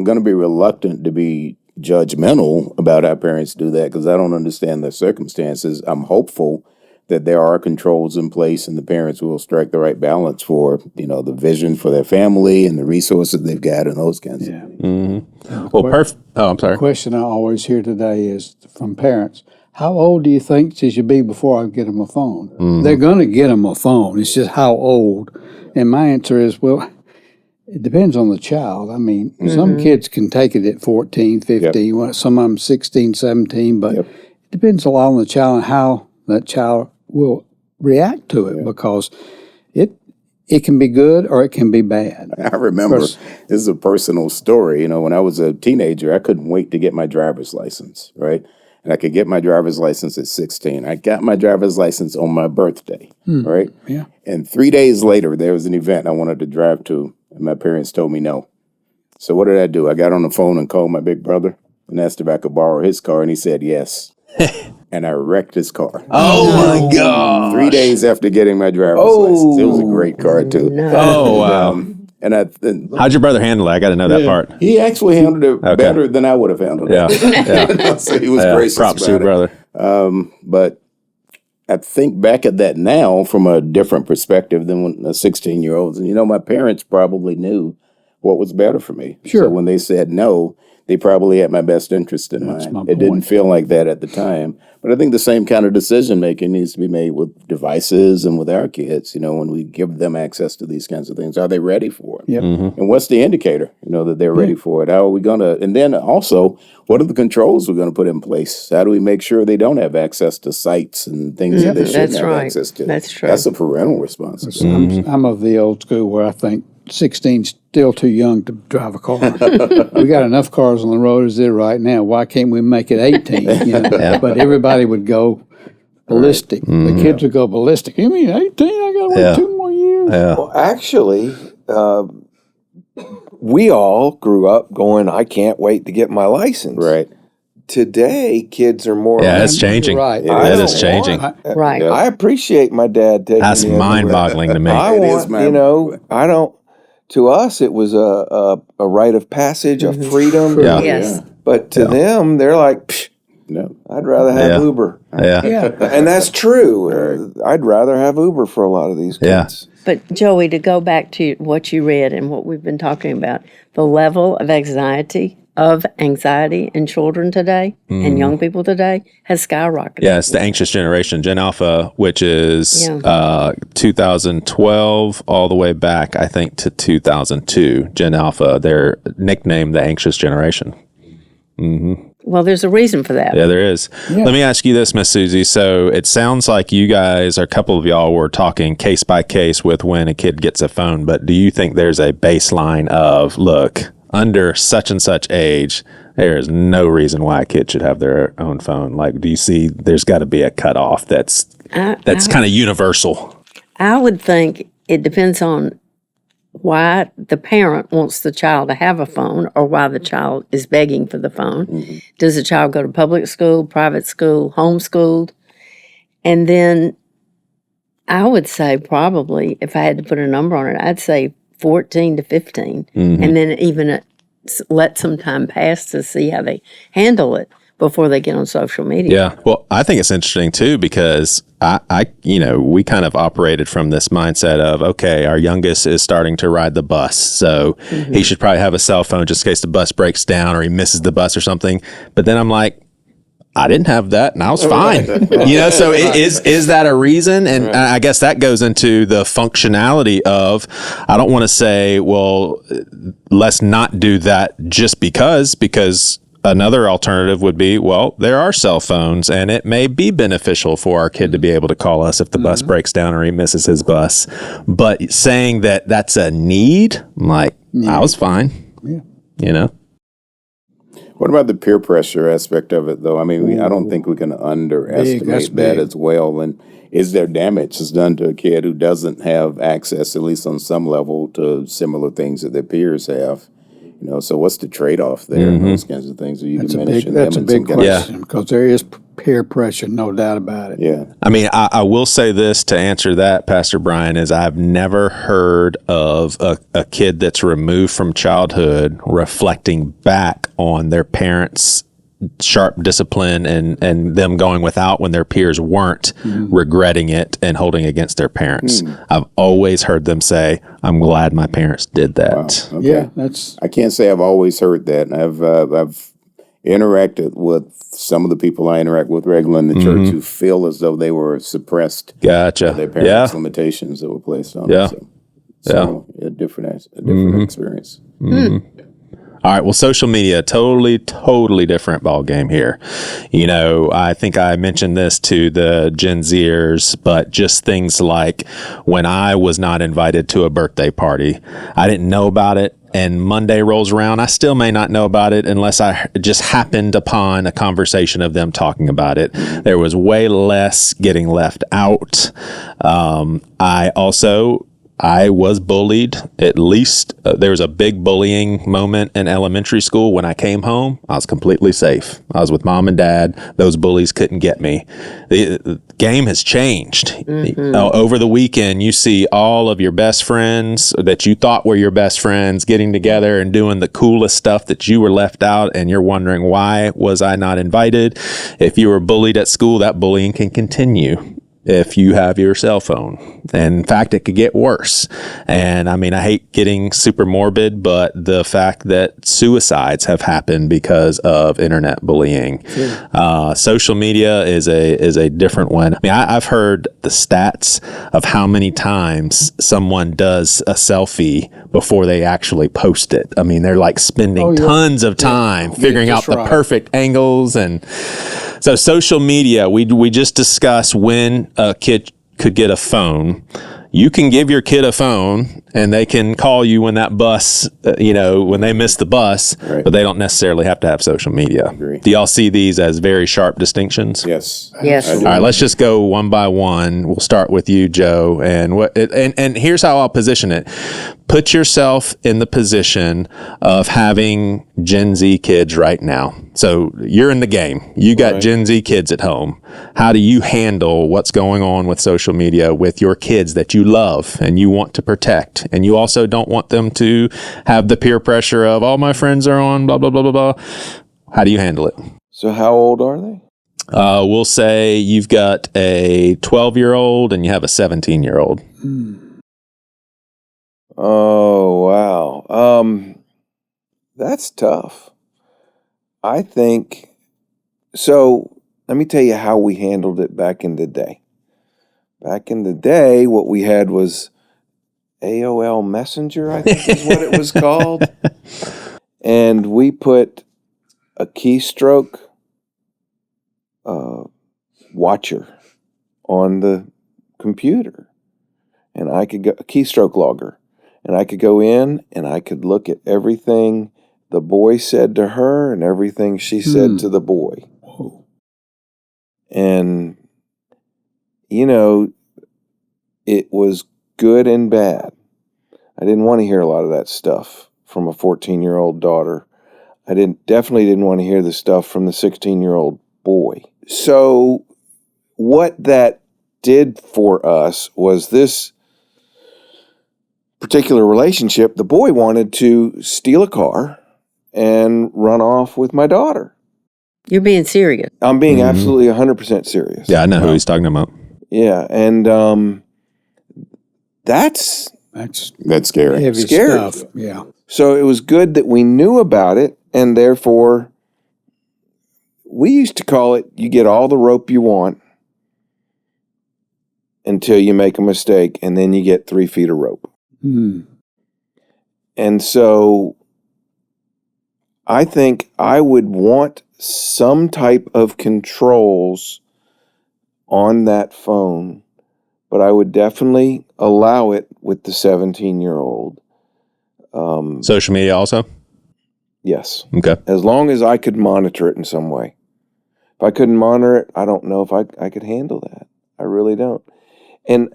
going to be reluctant to be judgmental about how parents do that, because I don't understand the circumstances. I'm hopeful that there are controls in place and the parents will strike the right balance for the vision for their family and the resources they've got and those kinds of things. Well, perfect. Oh, I'm sorry. the question I always hear today is from parents. How old do you think they should be before I get them a phone? They're going to get them a phone. It's just how old. And my answer is, well, it depends on the child. I mean, some kids can take it at 14, 15, some of them 16, 17, but depends a lot on the child and how that child will react to it, because it can be good or it can be bad. I remember, this is a personal story. When I was a teenager, I couldn't wait to get my driver's license, right? And I could get my driver's license at 16. I got my driver's license on my birthday, right? Yeah. And 3 days later, there was an event I wanted to drive to, and my parents told me no. So what did I do? I got on the phone and called my big brother and asked if I could borrow his car, and he said yes. And I wrecked his car. Oh, my God. 3 days after getting my driver's license. It was a great car, too. Oh, wow. And How'd your brother handle it? I got to know that part. he actually handled it better than I would have handled it. Yeah. So he was gracious Props to your about it. brother. But I think back at that now from a different perspective than when a 16-year-old. And, my parents probably knew what was better for me. Sure. So when they said no, they probably had my best interest in mind. It didn't feel like that at the time. But I think the same kind of decision-making needs to be made with devices and with our kids, when we give them access to these kinds of things. Are they ready for it? Yep. And what's the indicator, that they're ready for it? How are we going to, and then also, what are the controls we're going to put in place? How do we make sure they don't have access to sites and things that they shouldn't have access to? That's true. That's a parental responsibility. I'm of the old school where I think 16's still too young to drive a car. We got enough cars on the road as it is right now. Why can't we make it 18? But everybody would go ballistic. The kids would go ballistic. You mean 18? I got to wait 2 more years. Yeah. Well, actually, we all grew up going, I can't wait to get my license. Right. Today, kids are more. Yeah, it's changing. Right. It is changing. Right. I appreciate my dad taking That's me everywhere. mind-boggling to me. I want, I don't. To us, it was a rite of passage, a freedom. Yeah. Yes. But to them, they're like, Psh, No. I'd rather have Uber. Yeah. And that's true. I'd rather have Uber for a lot of these kids. But Joey, to go back to what you read and what we've been talking about, the level of anxiety in children today and young people today has skyrocketed. Yeah, it's the anxious generation, Gen Alpha, which is 2012 all the way back, I think, to 2002. Gen Alpha, they're nicknamed the anxious generation. Well, there's a reason for that. Yeah, there is. Yeah. Let me ask you this, Miss Susie. So it sounds like you guys, or a couple of y'all, were talking case by case with when a kid gets a phone, but do you think there's a baseline of, look, under such and such age, there is no reason why a kid should have their own phone? Like, do you see there's got to be a cutoff that's kind of universal? I would think it depends on why the parent wants the child to have a phone or why the child is begging for the phone. Does the child go to public school, private school, homeschooled? And then I would say probably, if I had to put a number on it, I'd say 14 to 15, and then even let some time pass to see how they handle it before they get on social media. Yeah. Well, I think it's interesting too, because we kind of operated from this mindset of, okay, our youngest is starting to ride the bus, so he should probably have a cell phone just in case the bus breaks down or he misses the bus or something. But then I'm like, I didn't have that, and I was fine. So is that a reason? And I guess that goes into the functionality of, I don't want to say, well, let's not do that just because another alternative would be, well, there are cell phones, and it may be beneficial for our kid to be able to call us if the bus breaks down or he misses his bus. But saying that that's a need, I'm like, I was fine. Yeah. What about the peer pressure aspect of it, though? I mean, I don't think we can underestimate that as well. And is there damage that's done to a kid who doesn't have access, at least on some level, to similar things that their peers have? So what's the trade-off there? Those kinds of things. Are you diminishing them? That's a big question, because there is peer pressure, no doubt about it. Yeah. I mean, I will say this to answer that, Pastor Brian, is I've never heard of a kid that's removed from childhood reflecting back on their parents' sharp discipline and them going without when their peers weren't, regretting it and holding against their parents. I've always heard them say, I'm glad my parents did that. Wow. Okay. Yeah, I can't say I've always heard that. I've interacted with some of the people I interact with regularly in the church who feel as though they were suppressed by their parents' limitations that were placed on them. So a different experience. All right. Well, social media, totally different ball game here. You know, I think I mentioned this to the Gen Zers, but just things like when I was not invited to a birthday party, I didn't know about it. And Monday rolls around, I still may not know about it unless I just happened upon a conversation of them talking about it. There was way less getting left out. I was bullied. At least there was a big bullying moment in elementary school. When I came home, I was completely safe. I was with mom and dad. Those bullies couldn't get me. The game has changed. Over the weekend, you see all of your best friends that you thought were your best friends getting together and doing the coolest stuff that you were left out, and you're wondering, why was I not invited? If you were bullied at school, that bullying can continue if you have your cell phone. And in fact, it could get worse. And I mean, I hate getting super morbid, but the fact that suicides have happened because of internet bullying. Social media is a different one. I mean, I've heard the stats of how many times someone does a selfie before they actually post it. I mean, they're like spending tons of time figuring out the perfect angles. And so social media, we just discussed when a kid could get a phone. You can give your kid a phone and they can call you when that bus, when they miss the bus, but they don't necessarily have to have social media. Do y'all see these as very sharp distinctions? Yes. Yes. All right, let's just go one by one. We'll start with you, Joe. And here's how I'll position it. Put yourself in the position of having Gen Z kids right now. So you're in the game. You got Gen Z kids at home. How do you handle what's going on with social media with your kids that you love and you want to protect? And you also don't want them to have the peer pressure of, all my friends are on, blah, blah, blah, blah, blah. How do you handle it? So how old are they? We'll say you've got a 12-year-old and you have a 17-year-old. Oh, wow. That's tough. I think, so let me tell you how we handled it back in the day. Back in the day, what we had was AOL Messenger, I think is what it was called. And we put a keystroke watcher on the computer. And I could go, a keystroke logger. And I could go in and I could look at everything the boy said to her and everything she said to the boy. And, it was good and bad. I didn't want to hear a lot of that stuff from a 14-year-old daughter. I definitely didn't want to hear the stuff from the 16-year-old boy. So what that did for us was this particular relationship. The boy wanted to steal a car and run off with my daughter. You're being serious. I'm being absolutely 100% serious. Yeah, I know who he's talking about. Yeah, and that's scary. Heavy Scary. stuff. Yeah. So it was good that we knew about it, and therefore we used to call it, you get all the rope you want until you make a mistake, and then you get 3 feet of rope. And so I think I would want some type of controls on that phone, but I would definitely allow it with the 17-year-old. Social media also? Yes. Okay. As long as I could monitor it in some way. If I couldn't monitor it, I don't know if I could handle that. I really don't. And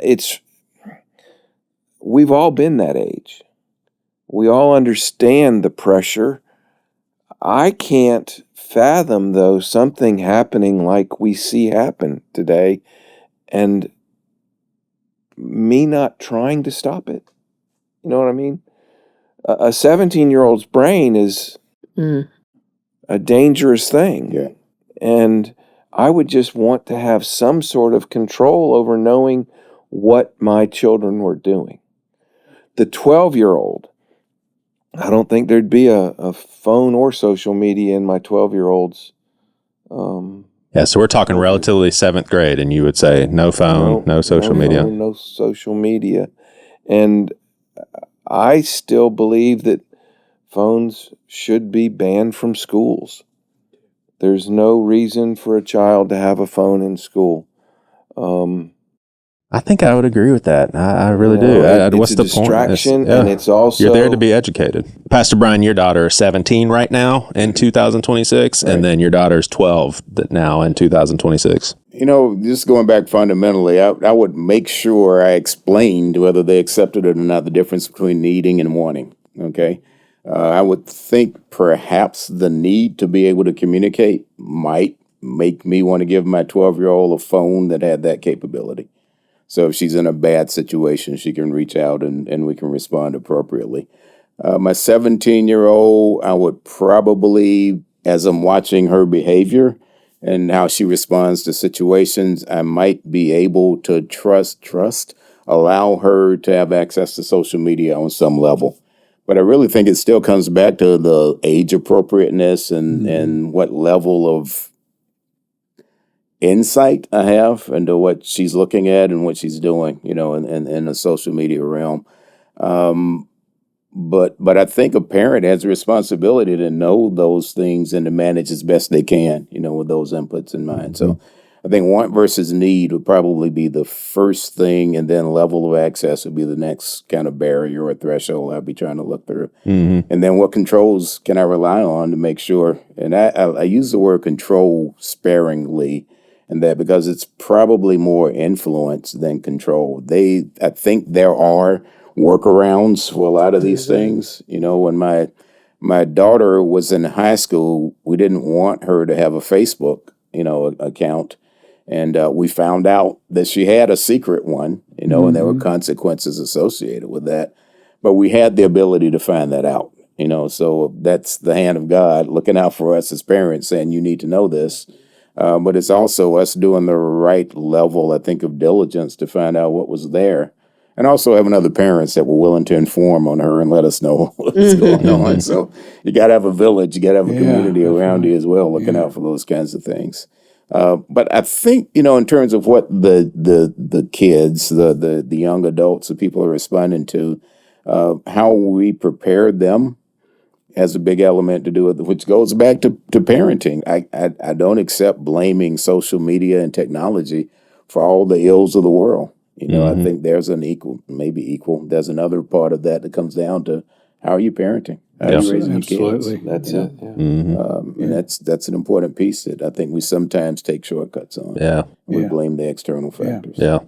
we've all been that age. We all understand the pressure. I can't fathom, though, something happening like we see happen today and me not trying to stop it. You know what I mean? A 17-year-old's brain is a dangerous thing. Yeah. And I would just want to have some sort of control over knowing what my children were doing. The 12-year-old, I don't think there'd be a phone or social media in my 12-year-old's. Yeah, so we're talking relatively 7th grade, and you would say no phone, no social media. No social media. And I still believe that phones should be banned from schools. There's no reason for a child to have a phone in school. I think I would agree with that. I really do. What's the distraction, point? and it's also you're there to be educated. Pastor Brian, your daughter is 17 right now in 2026, and then your daughter's 12 now in 2026. Just going back fundamentally, I would make sure I explained whether they accepted it or not, the difference between needing and wanting. Okay. I would think perhaps the need to be able to communicate might make me want to give my 12-year-old a phone that had that capability. So if she's in a bad situation, she can reach out and we can respond appropriately. My 17-year-old, I would probably, as I'm watching her behavior and how she responds to situations, I might be able to allow her to have access to social media on some level. But I really think it still comes back to the age appropriateness and what level of insight I have into what she's looking at and what she's doing, in the social media realm. But I think a parent has a responsibility to know those things and to manage as best they can, with those inputs in mind. So I think want versus need would probably be the first thing, and then level of access would be the next kind of barrier or threshold I'd be trying to look through. Mm-hmm. And then what controls can I rely on to make sure? And I use the word control sparingly, and that because it's probably more influence than control. I think there are workarounds for a lot of these things. When my daughter was in high school, we didn't want her to have a Facebook, account. And we found out that she had a secret one, and there were consequences associated with that. But we had the ability to find that out, so that's the hand of God looking out for us as parents, saying you need to know this. But it's also us doing the right level, I think, of diligence to find out what was there. And also having other parents that were willing to inform on her and let us know what's going on. So you got to have a village, you got to have a community around you as well, looking out for those kinds of things. But I think, in terms of what the kids, the young adults, the people are responding to, how we prepare them has a big element to do with it, which goes back to parenting. I don't accept blaming social media and technology for all the ills of the world. I think there's there's another part of that comes down to how are you parenting? How are you raising your kids? That's it. Yeah. And that's an important piece that I think we sometimes take shortcuts on. Yeah. We blame the external factors. Yeah.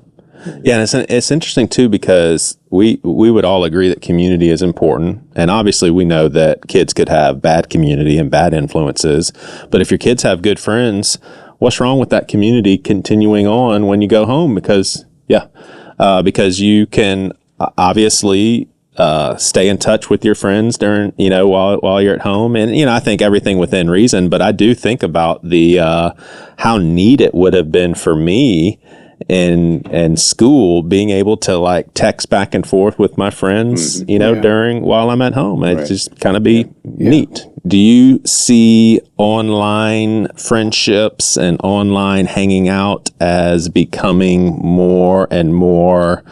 Yeah, and it's interesting too because we would all agree that community is important, and obviously we know that kids could have bad community and bad influences. But if your kids have good friends, what's wrong with that community continuing on when you go home? Because you can obviously stay in touch with your friends during while you're at home, and I think everything within reason. But I do think about the how neat it would have been for me in school, being able to text back and forth with my friends, while I'm at home. It just kind of be neat. Do you see online friendships and online hanging out as becoming more and more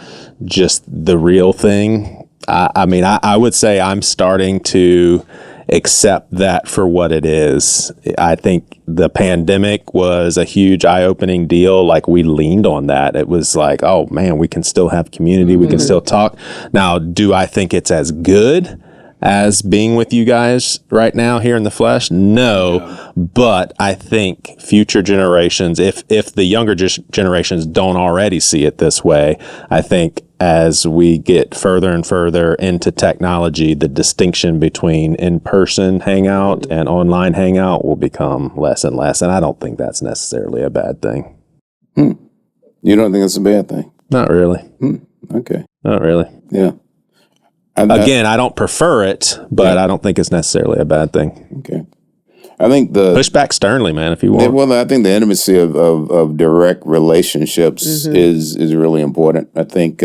just the real thing? I would say I'm starting to accept that for what it is. I think the pandemic was a huge eye-opening deal. We leaned on that. It was oh man, we can still have community. We can still talk. Now, do I think it's as good as being with you guys right now here in the flesh? No. But I think future generations, if the younger generations don't already see it this way, I think as we get further and further into technology, the distinction between in-person hangout and online hangout will become less and less. And I don't think that's necessarily a bad thing. You don't think it's a bad thing? Not really. Okay. Not really. Yeah. Again, I don't prefer it, but I don't think it's necessarily a bad thing. Okay. I think push back sternly, man, if you want. Well, I think the intimacy of direct relationships is really important. I think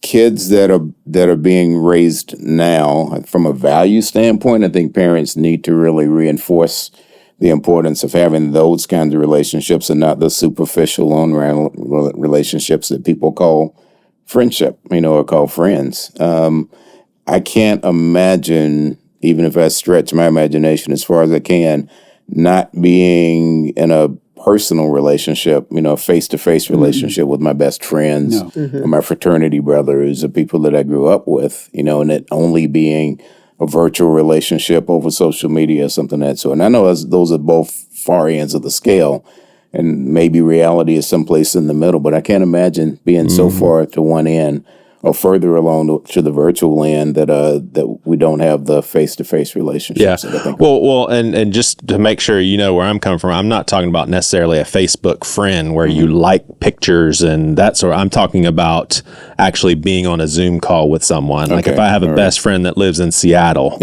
kids that are being raised now, from a value standpoint, I think parents need to really reinforce the importance of having those kinds of relationships and not the superficial online relationships that people call friendship, or call friends. I can't imagine, even if I stretch my imagination as far as I can, not being in a personal relationship, a face-to-face relationship with my best friends, or my fraternity brothers, or people that I grew up with, and it only being a virtual relationship over social media or something of that sort. And I know those are both far ends of the scale, and maybe reality is someplace in the middle, but I can't imagine being so far to one end or further along to the virtual end that we don't have the face-to-face relationships. Yeah. Well, and just to make sure you know where I'm coming from, I'm not talking about necessarily a Facebook friend where you like pictures and that sort. I'm talking about actually being on a Zoom call with someone. Like if I have a best friend that lives in Seattle,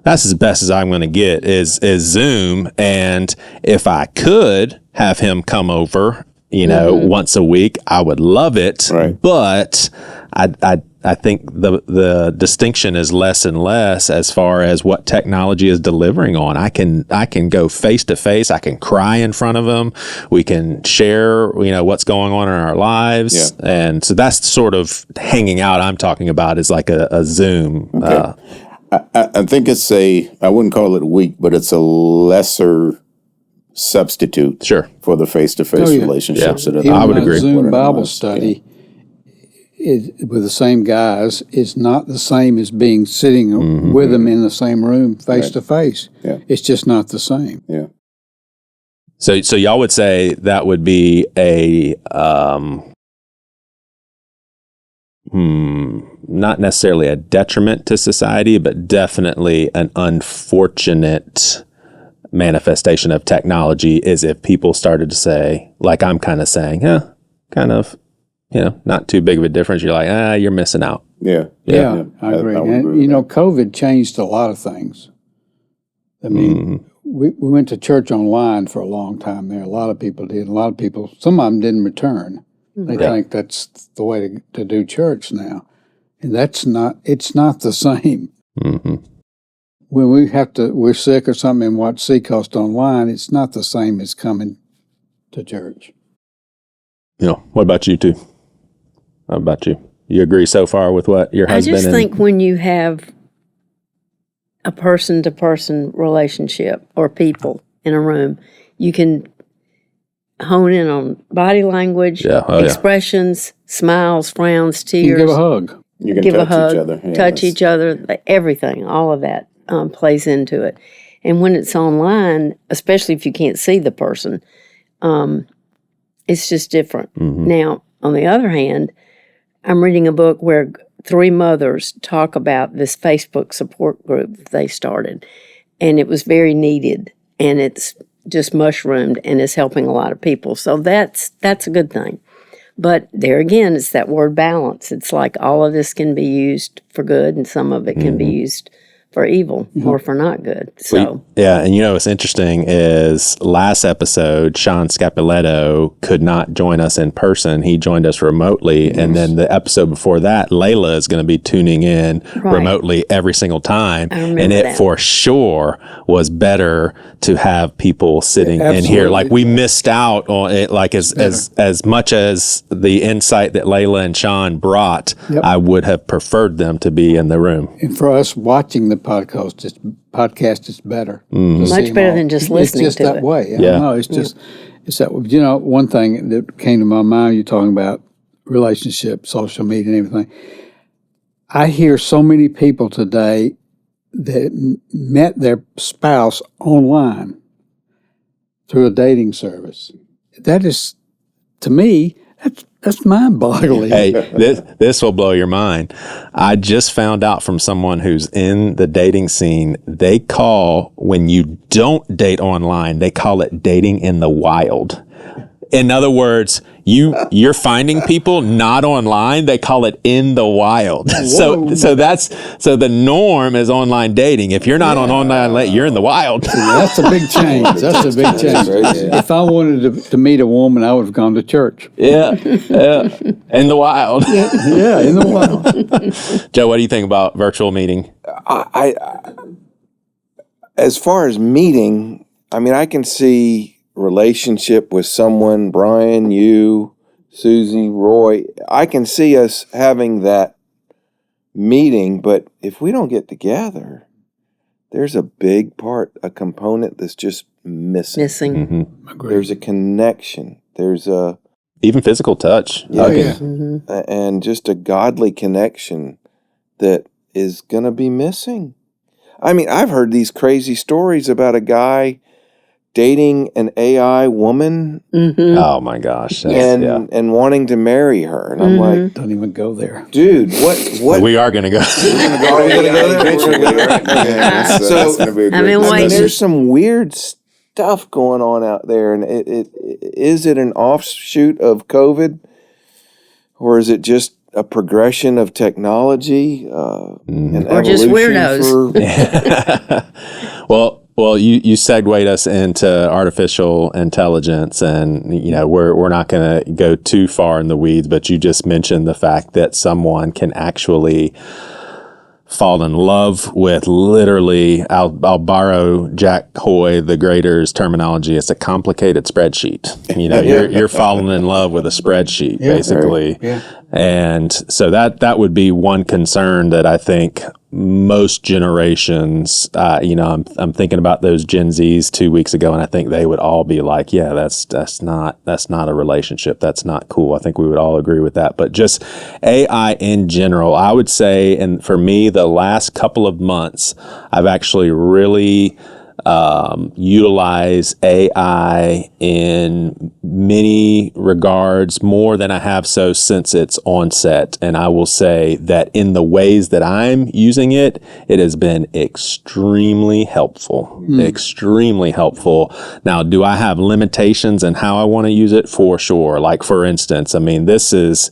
that's as best as I'm going to get is Zoom. And if I could have him come over, once a week, I would love it. Right. But I think the distinction is less and less as far as what technology is delivering on. I can go face to face. I can cry in front of them. We can share, what's going on in our lives. Yeah. And so that's sort of hanging out I'm talking about is like a Zoom. Okay. I think it's I wouldn't call it weak, but it's a lesser substitute for the face-to-face relationships. That I would agree. Zoom Bible study with the same guys is not the same as being sitting with them in the same room face-to-face. Yeah. It's just not the same. Yeah. So y'all would say that would be a not necessarily a detriment to society, but definitely an unfortunate manifestation of technology is if people started to say, like I'm kind of saying, not too big of a difference. You're like, you're missing out. Yeah, I agree. And, COVID changed a lot of things. I mean, we went to church online for a long time there. A lot of people did. Some of them didn't return. They think that's the way to do church now. And it's not the same. Mm-hmm. When we're sick or something and watch Seacoast online, it's not the same as coming to church. What about you two? How about you? You agree so far with what your husband? I just think when you have a person-to-person relationship or people in a room, you can hone in on body language, expressions, smiles, frowns, tears. You can give a hug. You can give a hug, each other. Touch each other, everything, all of that plays into it. And when it's online, especially if you can't see the person, it's just different. Mm-hmm. Now, on the other hand, I'm reading a book where 3 mothers talk about this Facebook support group they started, and it was very needed, and it's just mushroomed and is helping a lot of people. So that's a good thing. But there again, it's that word balance. It's like all of this can be used for good, and some of it can be used for evil or for not good. So and what's interesting is last episode, Sean Scapoletto could not join us in person. He joined us remotely, and then the episode before that, Layla is going to be tuning in remotely every single time. And it for sure was better to have people sitting in here. Like we missed out on it. Like as much as the insight that Layla and Sean brought, I would have preferred them to be in the room. And for us watching the podcast is better. Much better than just listening to it. It's just that way. No, it's just, it's that, one thing that came to my mind, you're talking about relationships, social media and everything. I hear so many people today that met their spouse online through a dating service. That is, to me, that's mind-boggling. Hey, this will blow your mind. I just found out from someone who's in the dating scene, they call, when you don't date online, they call it dating in the wild. In other words, you're finding people not online. They call it in the wild. So the norm is online dating. If you're not on online, you're in the wild. That's a big change. That's a big change. If I wanted to meet a woman, I would have gone to church. Yeah, in the wild. Yeah, in the wild. Joe, what do you think about virtual meeting? I as far as meeting, I mean, I can see relationship with someone, Brian, you, Susie, Roy, I can see us having that meeting, but if we don't get together, there's a big part, a component that's just missing. Mm-hmm. There's a connection. There's a... Even physical touch. And just a godly connection that is going to be missing. I mean, I've heard these crazy stories about a guy dating an AI woman Oh my gosh. and wanting to marry her. And I'm like, Don't even go there. dude, what? We are going to go. Are we going to go there? Eventually, right? Yeah, So- that's going to be a I great mean, wait. discussion. There's some weird stuff going on out there. And is it an offshoot of COVID? Or is it just a progression of technology? An Or just evolution Well, you segued us into artificial intelligence, and we're not going to go too far in the weeds, but you just mentioned the fact that someone can actually fall in love with literally. I'll borrow Jack Hoy, the grader's terminology. It's a complicated spreadsheet. You're falling in love with a spreadsheet, basically. Yeah. And so that would be one concern that I think most generations, I'm thinking about those Gen Zs 2 weeks ago, and I think they would all be like, yeah, that's not a relationship. That's not cool. I think we would all agree with that. But just AI in general, I would say, and for me, the last couple of months, I've actually really utilize AI in many regards more than I have so since its onset. And I will say that in the ways that I'm using it, it has been extremely helpful. Extremely helpful. Now, do I have limitations in how I want to use it? For sure. Like, for instance, I mean, this is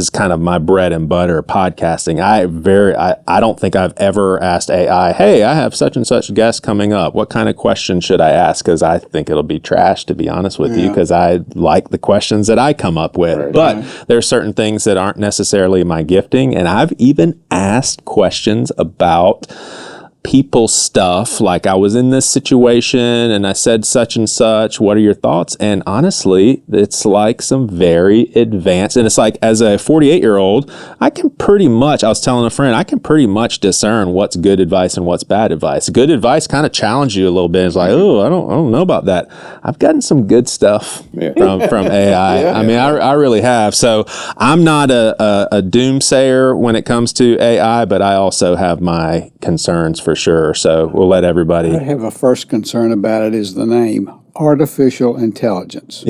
kind of my bread and butter, podcasting. I don't think I've ever asked AI, hey, I have such and such guest coming up. What kind of question should I ask? Because I think it'll be trash, to be honest with you, because I like the questions that I come up with. Right. But there's certain things that aren't necessarily my gifting. And I've even asked questions about people stuff, like I was in this situation and I said such and such, what are your thoughts? And honestly, it's like some very advanced, and it's like, as a 48-year-old, I was telling a friend, I can pretty much discern what's good advice and what's bad advice. Good advice kind of challenges you a little bit. It's like, oh, I don't know about that. I've gotten some good stuff from AI. I mean, I really have. So I'm not a doomsayer when it comes to AI, but I also have my concerns for sure. So we'll let everybody. I have a first concern about it is the name, artificial intelligence.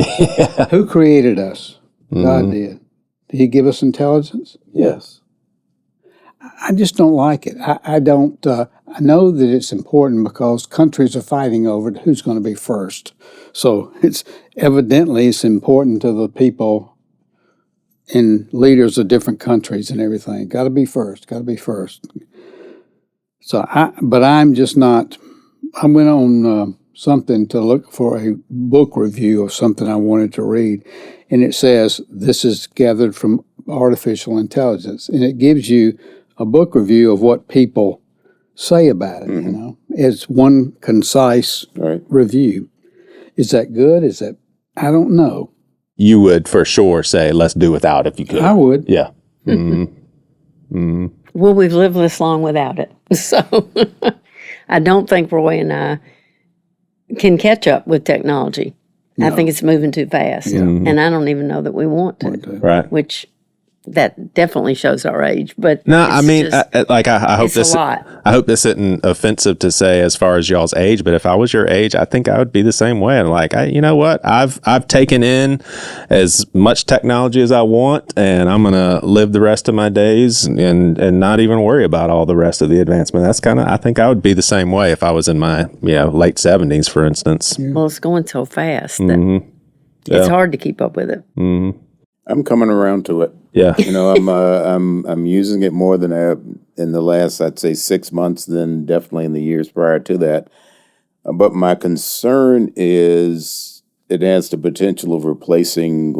Who created us? God did. Did he give us intelligence? Yes. I just don't like it. I don't. I know that it's important because countries are fighting over who's going to be first. So it's important to the people and leaders of different countries and everything. Got to be first. Got to be first. So I'm just not. I went on something to look for a book review of something I wanted to read, and it says this is gathered from artificial intelligence, and it gives you a book review of what people say about it. It's one concise review. Is that good? Is that, I don't know. You would for sure say, let's do without if you could. I would. Yeah. Mm-hmm. Well, we've lived this long without it. So I don't think Roy and I can catch up with technology. No. I think it's moving too fast. Yeah. And I don't even know that we want to. Right. Which that definitely shows our age. But no, I mean, I hope this. I hope this isn't offensive to say as far as y'all's age. But if I was your age, I think I would be the same way. And like, you know what? I've taken in as much technology as I want, and I'm gonna live the rest of my days and not even worry about all the rest of the advancement. That's kind of. I think I would be the same way if I was in my late 70s, for instance. Yeah. Well, it's going so fast that it's hard to keep up with it. Mm-hmm. I'm coming around to it. Yeah. I'm using it more than in the last, I'd say, 6 months than definitely in the years prior to that. But my concern is it has the potential of replacing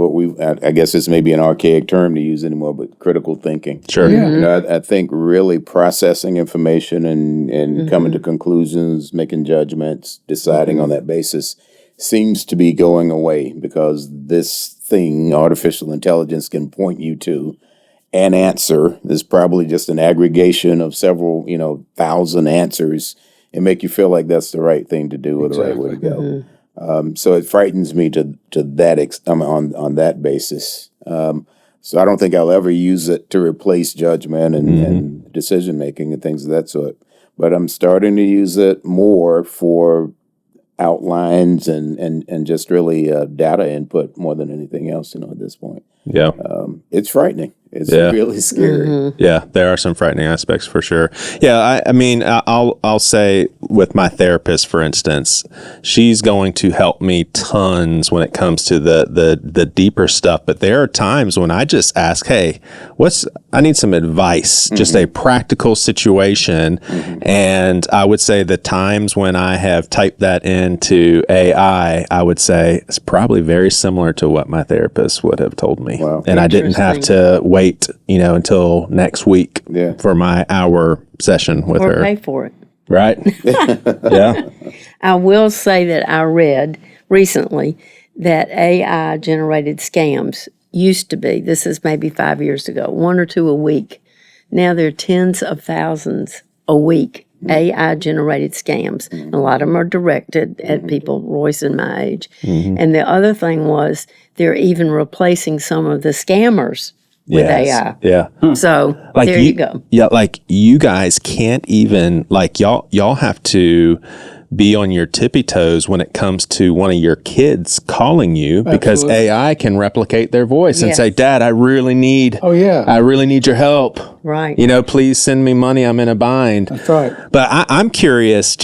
I guess this may be an archaic term to use anymore, but critical thinking. Sure. Yeah. I think really processing information and coming to conclusions, making judgments, deciding on that basis seems to be going away because this thing artificial intelligence can point you to an answer that's probably just an aggregation of several, thousand answers and make you feel like that's the right thing to do or the right way to go. So it frightens me to that on that basis. So I don't think I'll ever use it to replace judgment and decision making and things of that sort. But I'm starting to use it more for outlines and just really data input more than anything else, at this point. Yeah. It's frightening. It's really scary. Yeah, there are some frightening aspects for sure. Yeah, I mean, I'll say with my therapist, for instance, she's going to help me tons when it comes to the deeper stuff. But there are times when I just ask, hey, I need some advice, just a practical situation. And I would say the times when I have typed that into AI, I would say it's probably very similar to what my therapist would have told me. Wow. And I didn't have to wait, until next week for my hour session with her. Or pay for it. Right. Yeah. I will say that I read recently that AI generated scams used to be, this is maybe 5 years ago, 1 or 2 a week. Now there are tens of thousands a week, AI generated scams. A lot of them are directed at people Royce and my age. And the other thing was they're even replacing some of the scammers with AI. Yeah. So there you go. Yeah, like you guys can't even, like y'all have to be on your tippy toes when it comes to one of your kids calling you because AI can replicate their voice and say, Dad, I really need your help. Right. Please send me money. I'm in a bind. That's right. But I'm curious,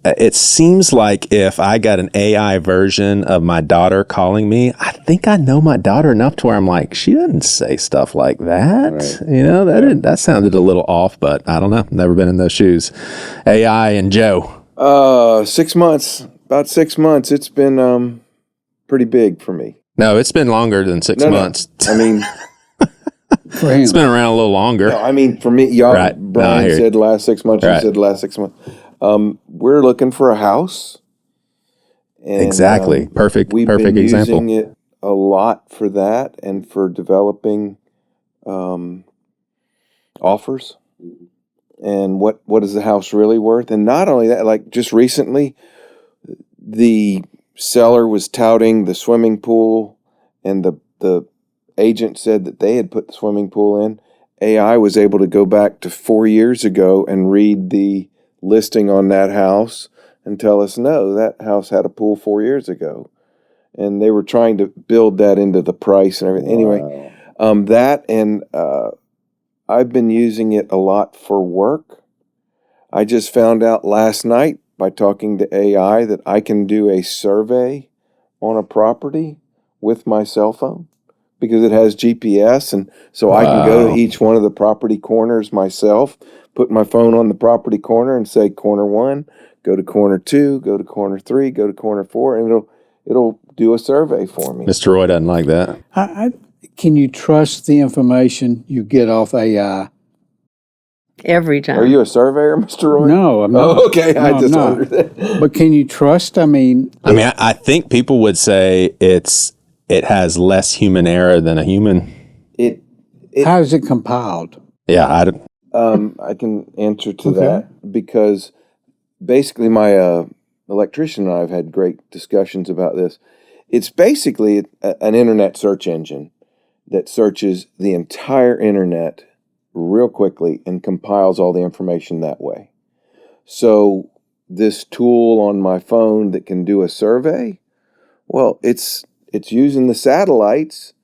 it seems like if I got an AI version of my daughter calling me, I think I know my daughter enough to where I'm like, she doesn't say stuff like that. Right. That sounded a little off, but I don't know. Never been in those shoes. AI and Joe. 6 months, about 6 months. It's been pretty big for me. No, it's been longer than 6 months. I mean, For him. It's been around a little longer. no, I mean for me, y'all. Right. Brian said the last 6 months. Right. You said the last 6 months. We're looking for a house. And, Exactly. Perfect We've been example. using it a lot for that and for developing offers. And what is the house really worth? And not only that, like just recently, the seller was touting the swimming pool, and the agent said that they had put the swimming pool in. AI was able to go back to 4 years ago and read the listing on that house and tell us, no, that house had a pool 4 years ago. And they were trying to build that into the price and everything. Anyway, that and I've been using it a lot for work. I just found out last night by talking to AI that I can do a survey on a property with my cell phone because it has GPS. And so I can go to each one of the property corners myself, put my phone on the property corner and say corner 1, go to corner 2, go to corner 3, go to corner 4, and it'll do a survey for me. Mr. Roy doesn't like that. Can you trust the information you get off AI? Every time. Are you a surveyor, Mr. Roy? No, I'm not. Oh, okay. No, I I'm just not. wondered. But can you trust? I think people would say it has less human error than a human. How is it compiled? Yeah, I can answer to that because basically my electrician and I have had great discussions about this. It's basically an internet search engine that searches the entire internet real quickly and compiles all the information that way. So this tool on my phone that can do a survey, well, it's using the satellites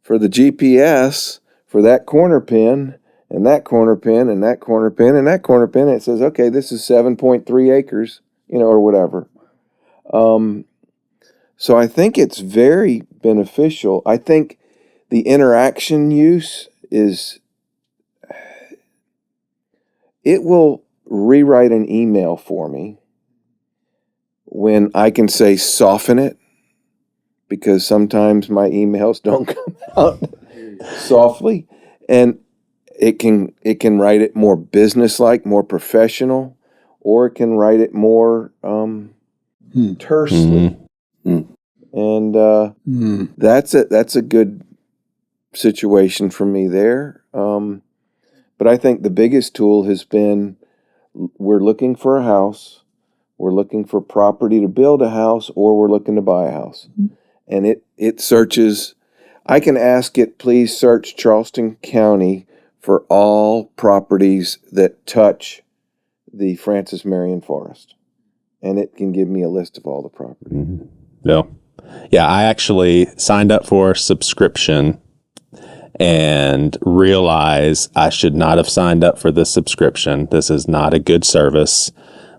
for the GPS for that corner pin and that corner pin and that corner pin and that corner pin. And it says, okay, this is 7.3 acres, or whatever. So I think it's very beneficial. I think the interaction use is, it will rewrite an email for me when I can say soften it, because sometimes my emails don't come out softly, and it can write it more businesslike, more professional, or it can write it more tersely. And that's a good situation for me there. But I think the biggest tool has been we're looking for a house, we're looking for property to build a house, or we're looking to buy a house. And it searches. I can ask it, please search Charleston County for all properties that touch the Francis Marion Forest. And it can give me a list of all the property. Yeah, I actually signed up for a subscription and realized I should not have signed up for this subscription. This is not a good service.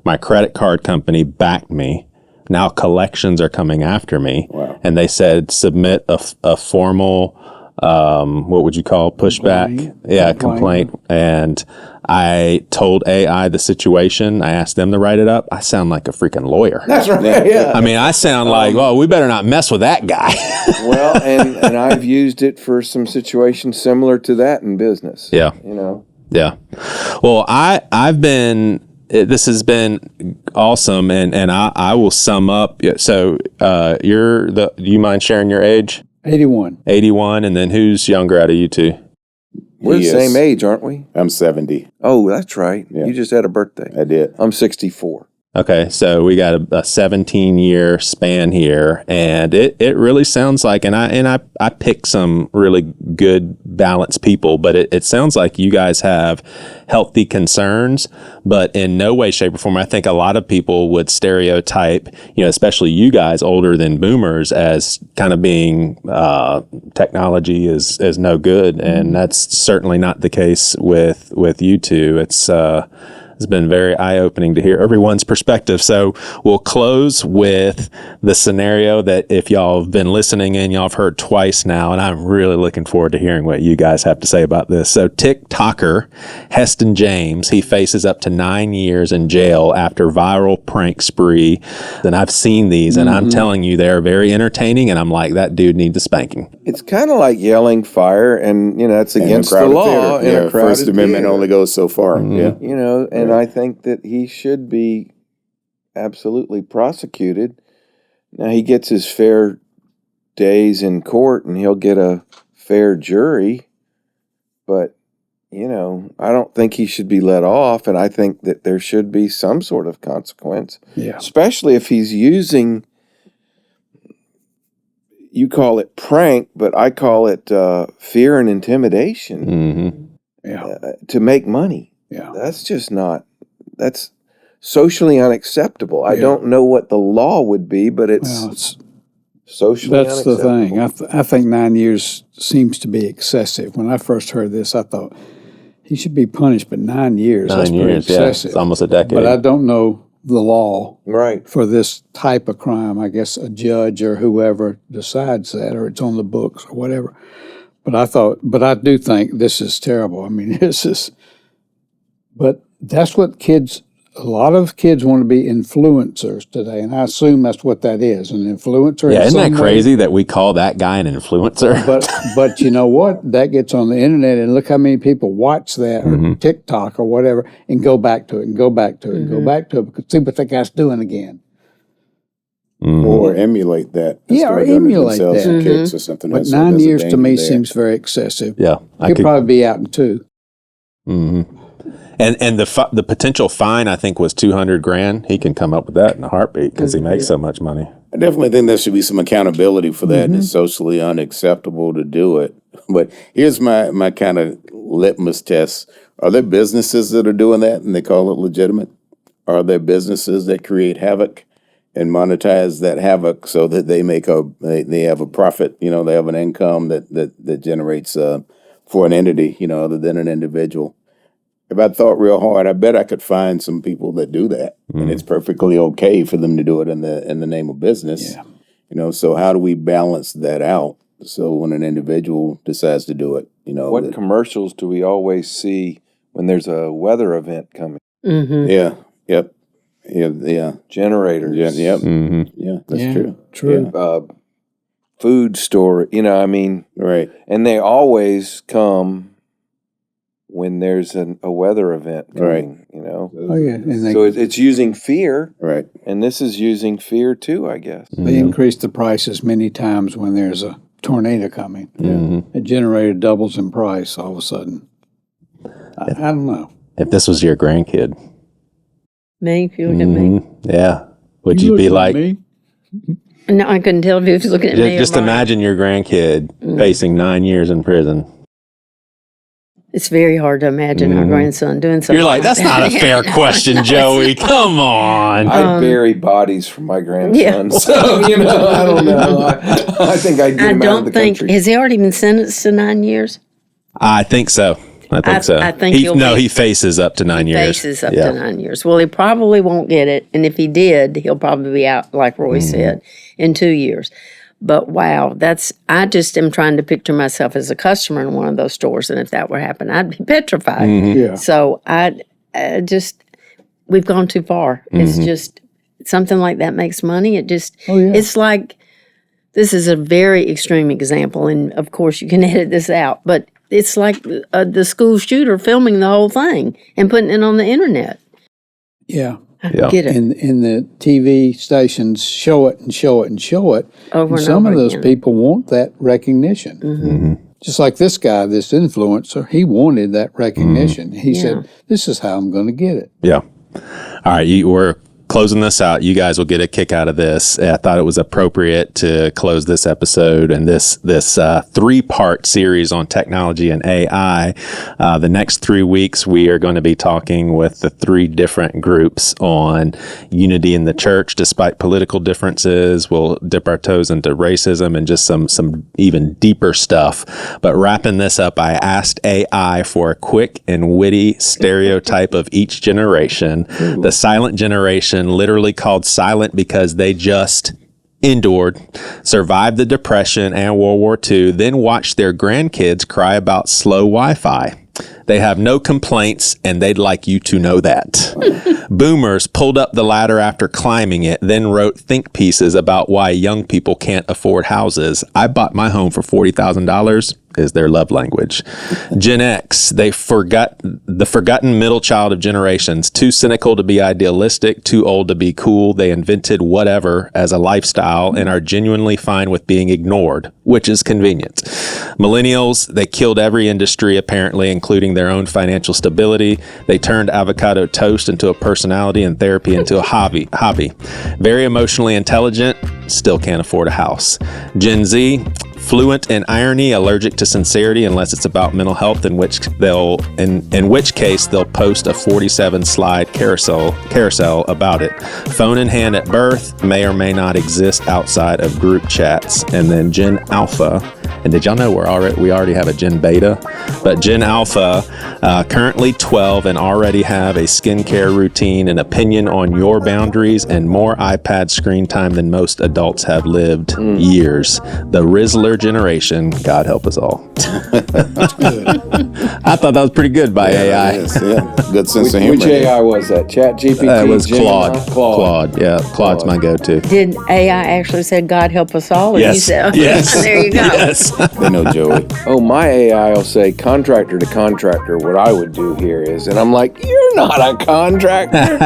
My credit card company backed me. Now collections are coming after me. Wow. And they said submit a formal, what would you call pushback? Complaint. And I told AI the situation. I asked them to write it up. I sound like a freaking lawyer. That's right. Yeah. I mean, I sound like, we better not mess with that guy. Well, and I've used it for some situations similar to that in business. Yeah. Yeah. Well, this has been awesome, and I will sum up. So, do you mind sharing your age? 81. 81, and then who's younger out of you two? We're the same age, aren't we? I'm 70. Oh, that's right. Yeah. You just had a birthday. I did. I'm 64. Okay, so we got a 17-year span here, and it really sounds like, and I picked some really good balanced people, but it sounds like you guys have healthy concerns, but in no way, shape, or form. I think a lot of people would stereotype, especially you guys older than boomers, as kind of being technology is no good, and that's certainly not the case with you two. It's been very eye-opening to hear everyone's perspective. So we'll close with the scenario that if y'all have been listening in, y'all have heard twice now, and I'm really looking forward to hearing what you guys have to say about this. So TikToker Heston James, he faces up to 9 years in jail after viral prank spree. And I've seen these, and I'm telling you, they're very entertaining, and I'm like, that dude needs a spanking. It's kind of like yelling fire, and it's against the law in a crowded First Amendment theater. only goes so far. And I think that he should be absolutely prosecuted. Now he gets his fair days in court, and he'll get a fair jury. But I don't think he should be let off, and I think that there should be some sort of consequence. Yeah. Especially if he's using. You call it prank, but I call it fear and intimidation to make money. Yeah. That's just not, that's socially unacceptable. I don't know what the law would be, but it's socially that's unacceptable. the thing. I think 9 years seems to be excessive. When I first heard this, I thought he should be punished, but 9 years, that's pretty excessive. It's almost a decade. But I don't know the law Right. for this type of crime. I guess a judge or whoever decides that, or it's on the books or whatever. But I do think this is terrible. I mean, but that's what a lot of kids want to be influencers today, and I assume that's what that is, an influencer. Yeah, isn't that crazy that we call that guy an influencer? But you know what? That gets on the internet, and look how many people watch that or TikTok or whatever, and go back to it and go back to it and go back to it because see what that guy's doing again. Or emulate that. Yeah, or emulate that. Some kicks or something. But 9 years to me seems very excessive. Yeah, He'll probably be out in 2. And the potential fine, I think, was $200,000. He can come up with that in a heartbeat because he makes so much money. I definitely think there should be some accountability for that. It's socially unacceptable to do it. But here's my kind of litmus test. Are there businesses that are doing that and they call it legitimate? Are there businesses that create havoc and monetize that havoc so that they they have a profit, they have an income that generates for an entity, other than an individual? If I thought real hard, I bet I could find some people that do that, and it's perfectly okay for them to do it in the name of business. Yeah. So how do we balance that out? So when an individual decides to do it, What commercials do we always see when there's a weather event coming? Yeah. Yep. Yeah. Generators. Yep. Yeah. That's true. True. Yeah. Food store. Right. And they always come when there's a weather event coming, you know. Oh, yeah. And So it's using fear, Right. and this is using fear too, I guess. they increase the prices many times when there's a tornado coming. A generator doubles in price all of a sudden. I don't know. If this was your grandkid, Me, if you look at me. yeah, would you be looking at like? me? No, I couldn't tell if he was looking at me. Just or mine. imagine your grandkid facing 9 years in prison. It's very hard to imagine our grandson doing something. You're like, that's not a fair question, Joey. Come on. I bury bodies for my grandson, Yeah. so you know, I don't know. I think I'd get I him out of don't the think, country. has he already been sentenced to 9 years? I think so. I think he faces up to 9 years. Faces up to 9 years. Well, he probably won't get it. And if he did, he'll probably be out, like Roy said, in 2 years. But wow, I just am trying to picture myself as a customer in one of those stores. And if that were to happen, I'd be petrified. Yeah. So we've gone too far. It's just something like that makes money. It's like, this is a very extreme example. And of course you can edit this out, but it's like the school shooter filming the whole thing and putting it on the internet. Yeah. I don't get it. And the TV stations show it and show it and show it. Over and some over of those again. people want that recognition. Just like this guy, this influencer, he wanted that recognition. He said, this is how I'm going to get it. Yeah. All right. We're closing this out. You guys will get a kick out of this. I thought it was appropriate to close this episode and this 3-part series on technology and AI. The next 3 weeks, we are going to be talking with the 3 different groups on unity in the church despite political differences. We'll dip our toes into racism and just some even deeper stuff. But wrapping this up, I asked AI for a quick and witty stereotype of each generation. The silent generation, literally called silent because they just endured, survived the Depression and World War II, then watched their grandkids cry about slow Wi-Fi. They have no complaints, and they'd like you to know that. Boomers pulled up the ladder after climbing it, then wrote think pieces about why young people can't afford houses. I bought my home for $40,000 is their love language. Gen X, the forgotten middle child of generations, too cynical to be idealistic, too old to be cool. They invented whatever as a lifestyle and are genuinely fine with being ignored, which is convenient. Millennials, they killed every industry apparently, including their own financial stability. They turned avocado toast into a personality and therapy into a hobby. Very emotionally intelligent, still can't afford a house. Gen Z, fluent in irony, allergic to sincerity unless it's about mental health, in which case they'll post a 47-slide carousel about it. Phone in hand at birth, may or may not exist outside of group chats. And then Gen Alpha, and did y'all know we already have a Gen Beta? But Gen Alpha, currently 12 and already have a skincare routine, an opinion on your boundaries, and more iPad screen time than most adults have lived years. The Rizzler generation, God help us all. I thought that was pretty good by AI. Good sense of humor. Which AI was that? ChatGPT? It was Gemini? Claude. Yeah, Claude's my go-to. Did AI actually say, God help us all? Or Yes. You said, Yes. There you go. Yes. They know Joey. Oh, my AI will say contractor to contractor. What I would do here is, and I'm like, you're not a contractor.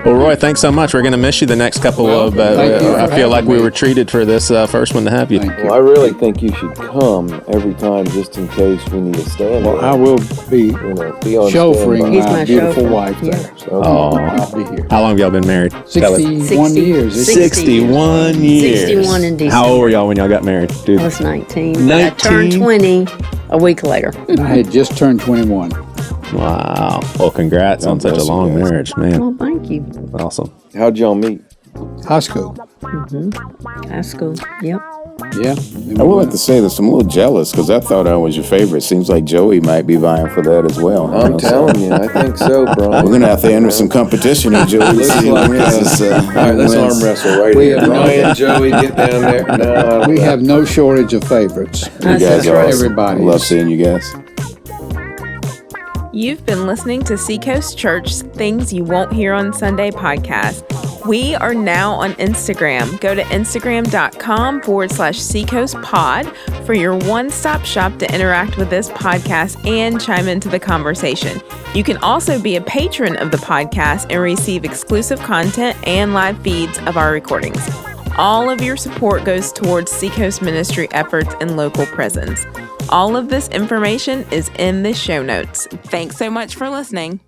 Well, Roy, thanks so much. We're going to miss you the next couple of. thank you for I feel like having we me. were treated for this first one to have you. Well, I really think you should come every time just in case we need a stand. Well, I will be be on chauffeuring standby. He's my my beautiful chauffeur. wife Yeah. there. So Oh. I'll be here. How long have y'all been married? 61 years. It's 61 years. 61 in December. How old were y'all when y'all got married, dude? I was 19. But I 19? turned 20 a week later. I had just turned 21. Wow. Well, congrats on such a bless you long guys. marriage, man. Well, thank you. Awesome. How'd y'all meet? High school. High school. Yep. Yeah. I would like to say this. I'm a little jealous because I thought I was your favorite. Seems like Joey might be vying for that as well. I'm telling you, I think so, bro. We're going to have to enter some competition here, Joey. Looks See who like, wins this, all right, let's wins. arm wrestle right We here. have no- Ryan, Joey, get down there. No, We have no shortage of favorites. You guys are awesome. Everybody. Love seeing you guys. You've been listening to Seacoast Church Things You Won't Hear on Sunday podcast. We are now on Instagram. Go to instagram.com/SeacoastPod for your one-stop shop to interact with this podcast and chime into the conversation. You can also be a patron of the podcast and receive exclusive content and live feeds of our recordings. All of your support goes towards Seacoast ministry efforts and local presence. All of this information is in the show notes. Thanks so much for listening.